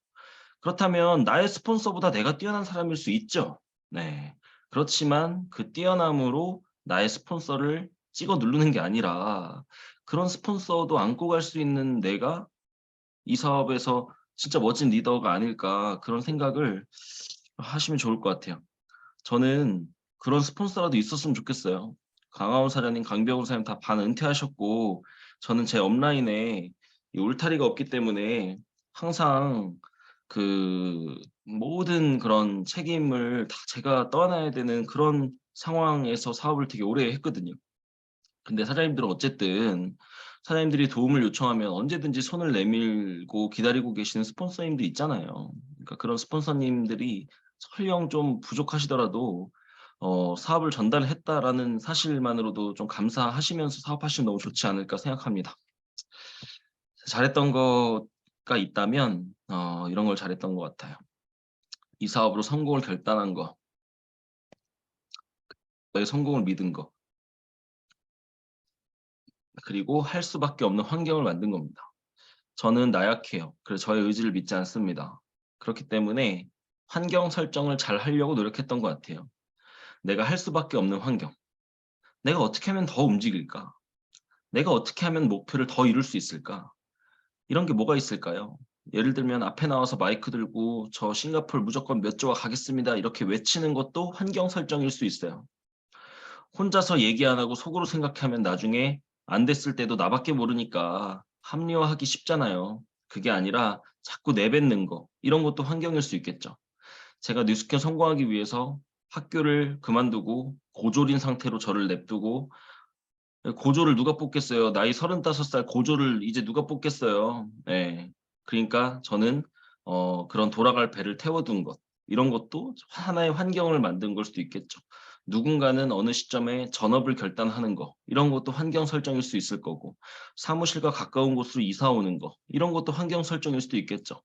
그렇다면 나의 스폰서보다 내가 뛰어난 사람일 수 있죠. 네. 그렇지만 그 뛰어남으로 나의 스폰서를 찍어 누르는 게 아니라 그런 스폰서도 안고 갈 수 있는 내가 이 사업에서 진짜 멋진 리더가 아닐까 그런 생각을 하시면 좋을 것 같아요. 저는 그런 스폰서라도 있었으면 좋겠어요. 강하온 사장님, 강병훈 사장님 다 반은퇴하셨고 저는 제 업라인에 이 울타리가 없기 때문에 항상 그 모든 그런 책임을 다 제가 떠안아야 되는 그런 상황에서 사업을 되게 오래 했거든요. 근데 사장님들은 어쨌든 사장님들이 도움을 요청하면 언제든지 손을 내밀고 기다리고 계시는 스폰서님도 있잖아요. 그러니까 그런 스폰서님들이 설령 좀 부족하시더라도 사업을 전달했다라는 사실만으로도 좀 감사하시면서 사업하시면 너무 좋지 않을까 생각합니다. 잘했던 거가 있다면 이런 걸 잘했던 것 같아요. 이 사업으로 성공을 결단한 거, 너의 성공을 믿은 거, 그리고 할 수밖에 없는 환경을 만든 겁니다. 저는 나약해요. 그래서 저의 의지를 믿지 않습니다. 그렇기 때문에 환경 설정을 잘 하려고 노력했던 것 같아요. 내가 할 수밖에 없는 환경. 내가 어떻게 하면 더 움직일까? 내가 어떻게 하면 목표를 더 이룰 수 있을까? 이런 게 뭐가 있을까요? 예를 들면 앞에 나와서 마이크 들고 저 싱가포르 무조건 몇 조가 가겠습니다. 이렇게 외치는 것도 환경 설정일 수 있어요. 혼자서 얘기 안 하고 속으로 생각하면 나중에 안 됐을 때도 나밖에 모르니까 합리화하기 쉽잖아요. 그게 아니라 자꾸 내뱉는 거 이런 것도 환경일 수 있겠죠. 제가 뉴스캠 성공하기 위해서 학교를 그만두고 고졸인 상태로 저를 냅두고 고졸을 누가 뽑겠어요. 나이 35살 고졸을 이제 누가 뽑겠어요. 예. 그러니까 저는 그런 돌아갈 배를 태워둔 것 이런 것도 하나의 환경을 만든 걸 수도 있겠죠. 누군가는 어느 시점에 전업을 결단하는 거 이런 것도 환경 설정일 수 있을 거고 사무실과 가까운 곳으로 이사 오는 거 이런 것도 환경 설정일 수도 있겠죠.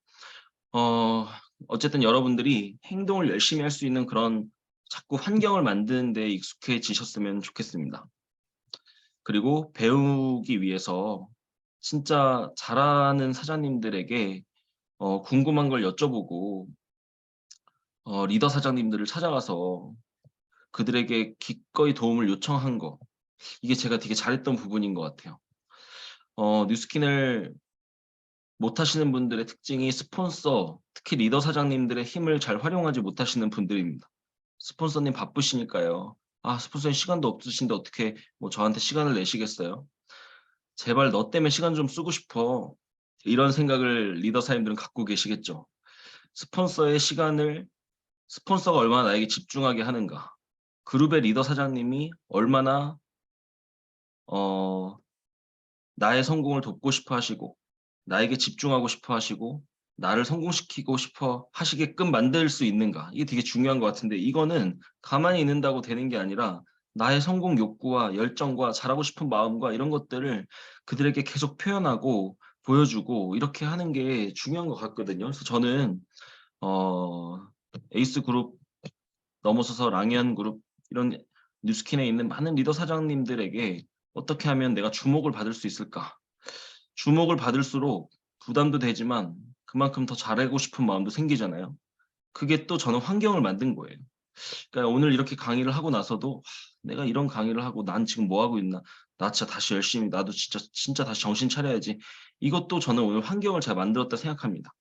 어 어쨌든 여러분들이 행동을 열심히 할 수 있는 그런 자꾸 환경을 만드는 데 익숙해지셨으면 좋겠습니다. 그리고 배우기 위해서 진짜 잘하는 사장님들에게 궁금한 걸 여쭤보고 리더 사장님들을 찾아가서 그들에게 기꺼이 도움을 요청한 거 이게 제가 되게 잘했던 부분인 것 같아요. 뉴스킨을 못하시는 분들의 특징이 스폰서, 특히 리더 사장님들의 힘을 잘 활용하지 못하시는 분들입니다. 스폰서님 바쁘시니까요. "아 스폰서님 시간도 없으신데 어떻게 뭐 저한테 시간을 내시겠어요? 제발 너 때문에 시간 좀 쓰고 싶어." 이런 생각을 리더 사님들은 갖고 계시겠죠. 스폰서의 시간을 스폰서가 얼마나 나에게 집중하게 하는가. 그룹의 리더 사장님이 얼마나 어 나의 성공을 돕고 싶어 하시고 나에게 집중하고 싶어 하시고 나를 성공시키고 싶어 하시게끔 만들 수 있는가. 이게 되게 중요한 것 같은데 이거는 가만히 있는다고 되는 게 아니라 나의 성공 욕구와 열정과 잘하고 싶은 마음과 이런 것들을 그들에게 계속 표현하고 보여주고 이렇게 하는 게 중요한 것 같거든요. 그래서 저는 어 에이스 그룹 넘어서서 랑연 그룹 이런 뉴스킨에 있는 많은 리더 사장님들에게 '어떻게 하면 내가 주목을 받을 수 있을까?' 주목을 받을수록 부담도 되지만 그만큼 더 잘하고 싶은 마음도 생기잖아요. 그게 또 저는 환경을 만든 거예요. 그러니까 오늘 이렇게 강의를 하고 나서도 '내가 이런 강의를 하고 난 지금 뭐 하고 있나. 나 진짜 다시 열심히 나도 진짜 다시 정신 차려야지.' 이것도 저는 오늘 환경을 잘 만들었다 생각합니다.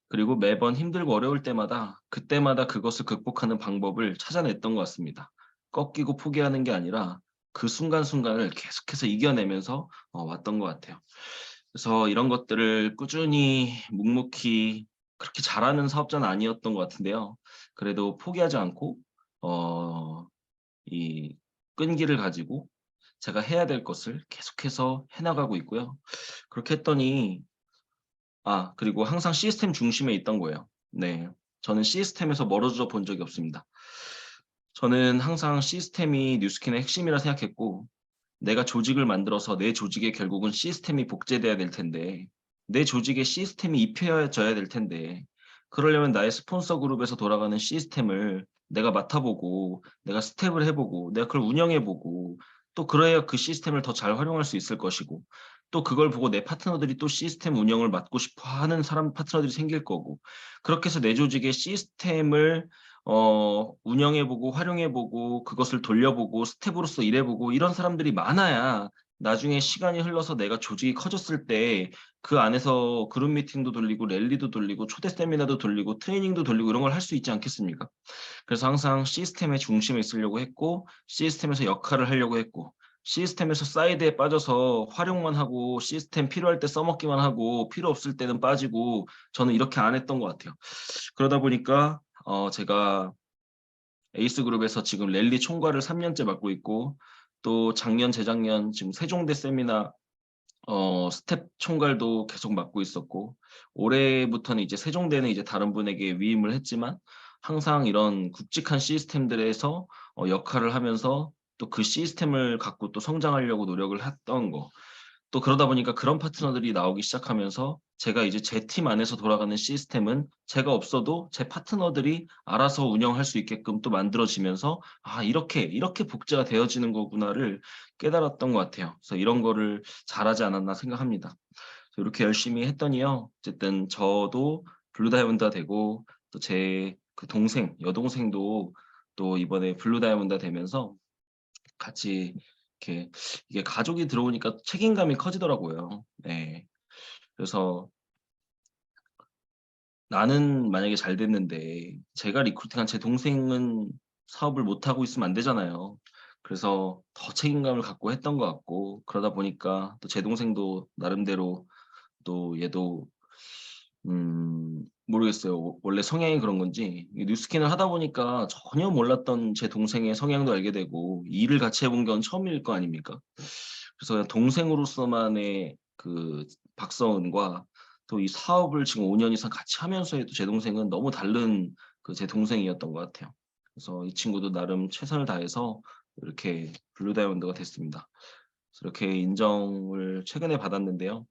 그리고 매번 힘들고 어려울 때마다 그때마다 그것을 극복하는 방법을 찾아냈던 것 같습니다. 꺾이고 포기하는 게 아니라 그 순간순간을 계속해서 이겨내면서 왔던 것 같아요. 그래서 이런 것들을 꾸준히 묵묵히 그렇게 잘하는 사업자는 아니었던 것 같은데요. 그래도 포기하지 않고 어 이 끈기를 가지고 제가 해야 될 것을 계속해서 해 나가고 있고요. 그렇게 했더니 그리고 항상 시스템 중심에 있던 거예요. 네. 저는 시스템에서 멀어져 본 적이 없습니다. 저는 항상 시스템이 뉴스킨의 핵심이라 생각했고 내가 조직을 만들어서 내 조직에 결국은 시스템이 복제돼야 될 텐데 내 조직에 시스템이 입혀져야 될 텐데 그러려면 나의 스폰서 그룹에서 돌아가는 시스템을 내가 맡아보고 내가 스텝을 해 보고 내가 그걸 운영해 보고 또 그래야 그 시스템을 더 잘 활용할 수 있을 것이고 또 그걸 보고 내 파트너들이 또 시스템 운영을 맡고 싶어 하는 사람 파트너들이 생길 거고 그렇게 해서 내 조직의 시스템을 운영해 보고 활용해 보고 그것을 돌려보고 스텝으로서 일해 보고 이런 사람들이 많아야 나중에 시간이 흘러서 내가 조직이 커졌을 때 그 안에서 그룹 미팅도 돌리고 랠리도 돌리고 초대 세미나도 돌리고 트레이닝도 돌리고 이런 걸 할 수 있지 않겠습니까? 그래서 항상 시스템의 중심에 있으려고 했고 시스템에서 역할을 하려고 했고 시스템에서 사이드에 빠져서 활용만 하고 시스템 필요할 때 써먹기만 하고 필요 없을 때는 빠지고 저는 이렇게 안 했던 것 같아요. 그러다 보니까 제가 에이스 그룹에서 지금 랠리 총괄을 3 년째 맡고 있고 또 작년, 재작년 지금 세종대 세미나 스텝 총괄도 계속 맡고 있었고 올해부터는 이제 세종대는 이제 다른 분에게 위임을 했지만 항상 이런 굵직한 시스템들에서 역할을 하면서 또 그 시스템을 갖고 또 성장하려고 노력을 했던 거. 또 그러다 보니까 그런 파트너들이 나오기 시작하면서 제가 이제 제 팀 안에서 돌아가는 시스템은 제가 없어도 제 파트너들이 알아서 운영할 수 있게끔 또 만들어지면서 '아 이렇게 복제가 되어지는 거구나.'를 깨달았던 것 같아요. 그래서 이런 거를 잘하지 않았나 생각합니다. 그래서 이렇게 열심히 했더니요. 어쨌든 저도 블루 다이아몬드가 되고 또 제 그 동생, 여동생도 또 이번에 블루 다이아몬드가 되면서 같이 이렇게 이게 가족이 들어오니까 책임감이 커지더라고요. 네. 그래서 나는 만약에 잘 됐는데 제가 리크루팅한 제 동생은 사업을 못 하고 있으면 안 되잖아요. 그래서 더 책임감을 갖고 했던 것 같고, 그러다 보니까 또 제 동생도 나름대로 또 얘도 모르겠어요. 원래 성향이 그런 건지 이 뉴스킨을 하다 보니까 전혀 몰랐던 제 동생의 성향도 알게 되고, 일을 같이 해본 건 처음일 거 아닙니까? 그래서 그냥 동생으로서만의 그 박성은과 또 이 사업을 지금 5년 이상 같이 하면서 해도 제 동생은 너무 다른 그 제 동생이었던 것 같아요. 그래서 이 친구도 나름 최선을 다해서 이렇게 블루 다이아몬드가 됐습니다. 그래서 이렇게 인정을 최근에 받았는데요.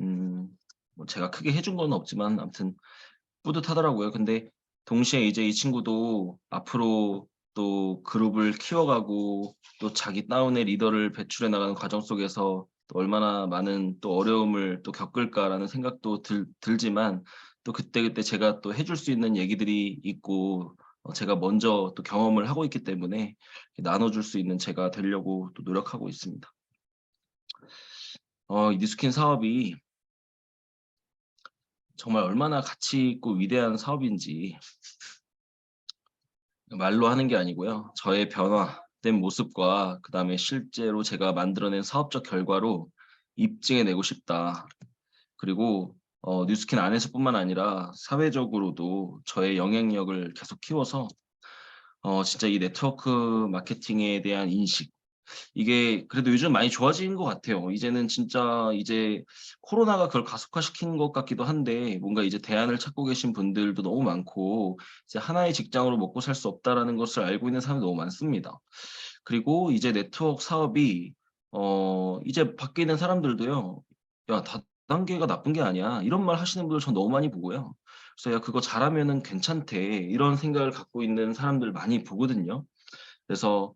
음 뭐 제가 크게 해준 건 없지만 아무튼 뿌듯하더라고요. 근데 동시에 이제 이 친구도 앞으로 또 그룹을 키워가고 또 자기 다운의 리더를 배출해 나가는 과정 속에서 또 얼마나 많은 또 어려움을 또 겪을까라는 생각도 들지만, 또 그때그때 제가 또 해줄 수 있는 얘기들이 있고 제가 먼저 또 경험을 하고 있기 때문에 나눠줄 수 있는 제가 되려고 또 노력하고 있습니다. 이 뉴스킨 사업이 정말 얼마나 가치 있고 위대한 사업인지 말로 하는 게 아니고요. 저의 변화된 모습과 그다음에 실제로 제가 만들어낸 사업적 결과로 입증해 내고 싶다. 그리고 뉴스킨 안에서뿐만 아니라 사회적으로도 저의 영향력을 계속 키워서 진짜 이 네트워크 마케팅에 대한 인식, 이게 그래도 요즘 많이 좋아진 것 같아요. 이제는 진짜 이제 코로나가 그걸 가속화시킨 것 같기도 한데, 뭔가 이제 대안을 찾고 계신 분들도 너무 많고, 이제 '하나의 직장으로 먹고 살 수 없다.'라는 것을 알고 있는 사람이 너무 많습니다. 그리고 이제 네트워크 사업이 이제 밖에 있는 사람들도요, "야, 다단계가 나쁜 게 아니야." 이런 말 하시는 분들 전 너무 많이 보고요. 그래서 "야, 그거 잘하면은 괜찮대." 이런 생각을 갖고 있는 사람들 많이 보거든요. 그래서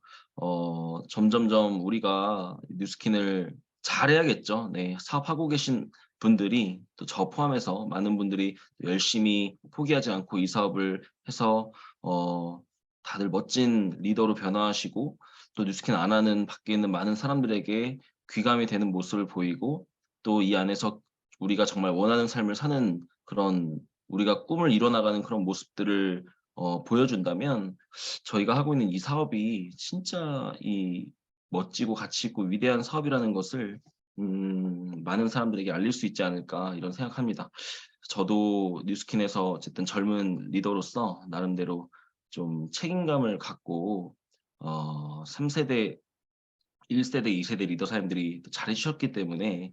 점점점 우리가 뉴스킨을 잘해야겠죠. 네. 사업하고 계신 분들이 또 저 포함해서 많은 분들이 열심히 포기하지 않고 이 사업을 해서 어 다들 멋진 리더로 변화하시고, 또 뉴스킨 안 하는 밖에 있는 많은 사람들에게 귀감이 되는 모습을 보이고, 또 이 안에서 우리가 정말 원하는 삶을 사는 그런, 우리가 꿈을 이뤄 나가는 그런 모습들을 보여준다면, 저희가 하고 있는 이 사업이 진짜 이 멋지고 가치 있고 위대한 사업이라는 것을 많은 사람들에게 알릴 수 있지 않을까, 이런 생각합니다. 저도 뉴스킨에서 어쨌든 젊은 리더로서 나름대로 좀 책임감을 갖고 3 세대, 1 세대, 2 세대 리더 사님들이 또 잘해 주셨기 때문에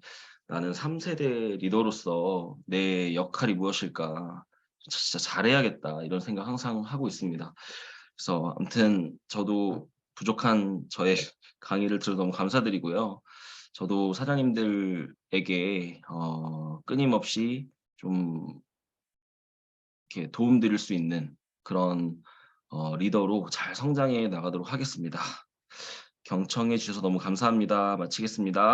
'나는 3 세대 리더로서 내 역할이 무엇일까? 진짜 잘해야겠다.' 이런 생각 항상 하고 있습니다. 그래서 아무튼 저도 부족한 저의 강의를 들어서 너무 감사드리고요. 저도 사장님들에게 끊임없이 좀 이렇게 도움 드릴 수 있는 그런 리더로 잘 성장해 나가도록 하겠습니다. 경청해 주셔서 너무 감사합니다. 마치겠습니다.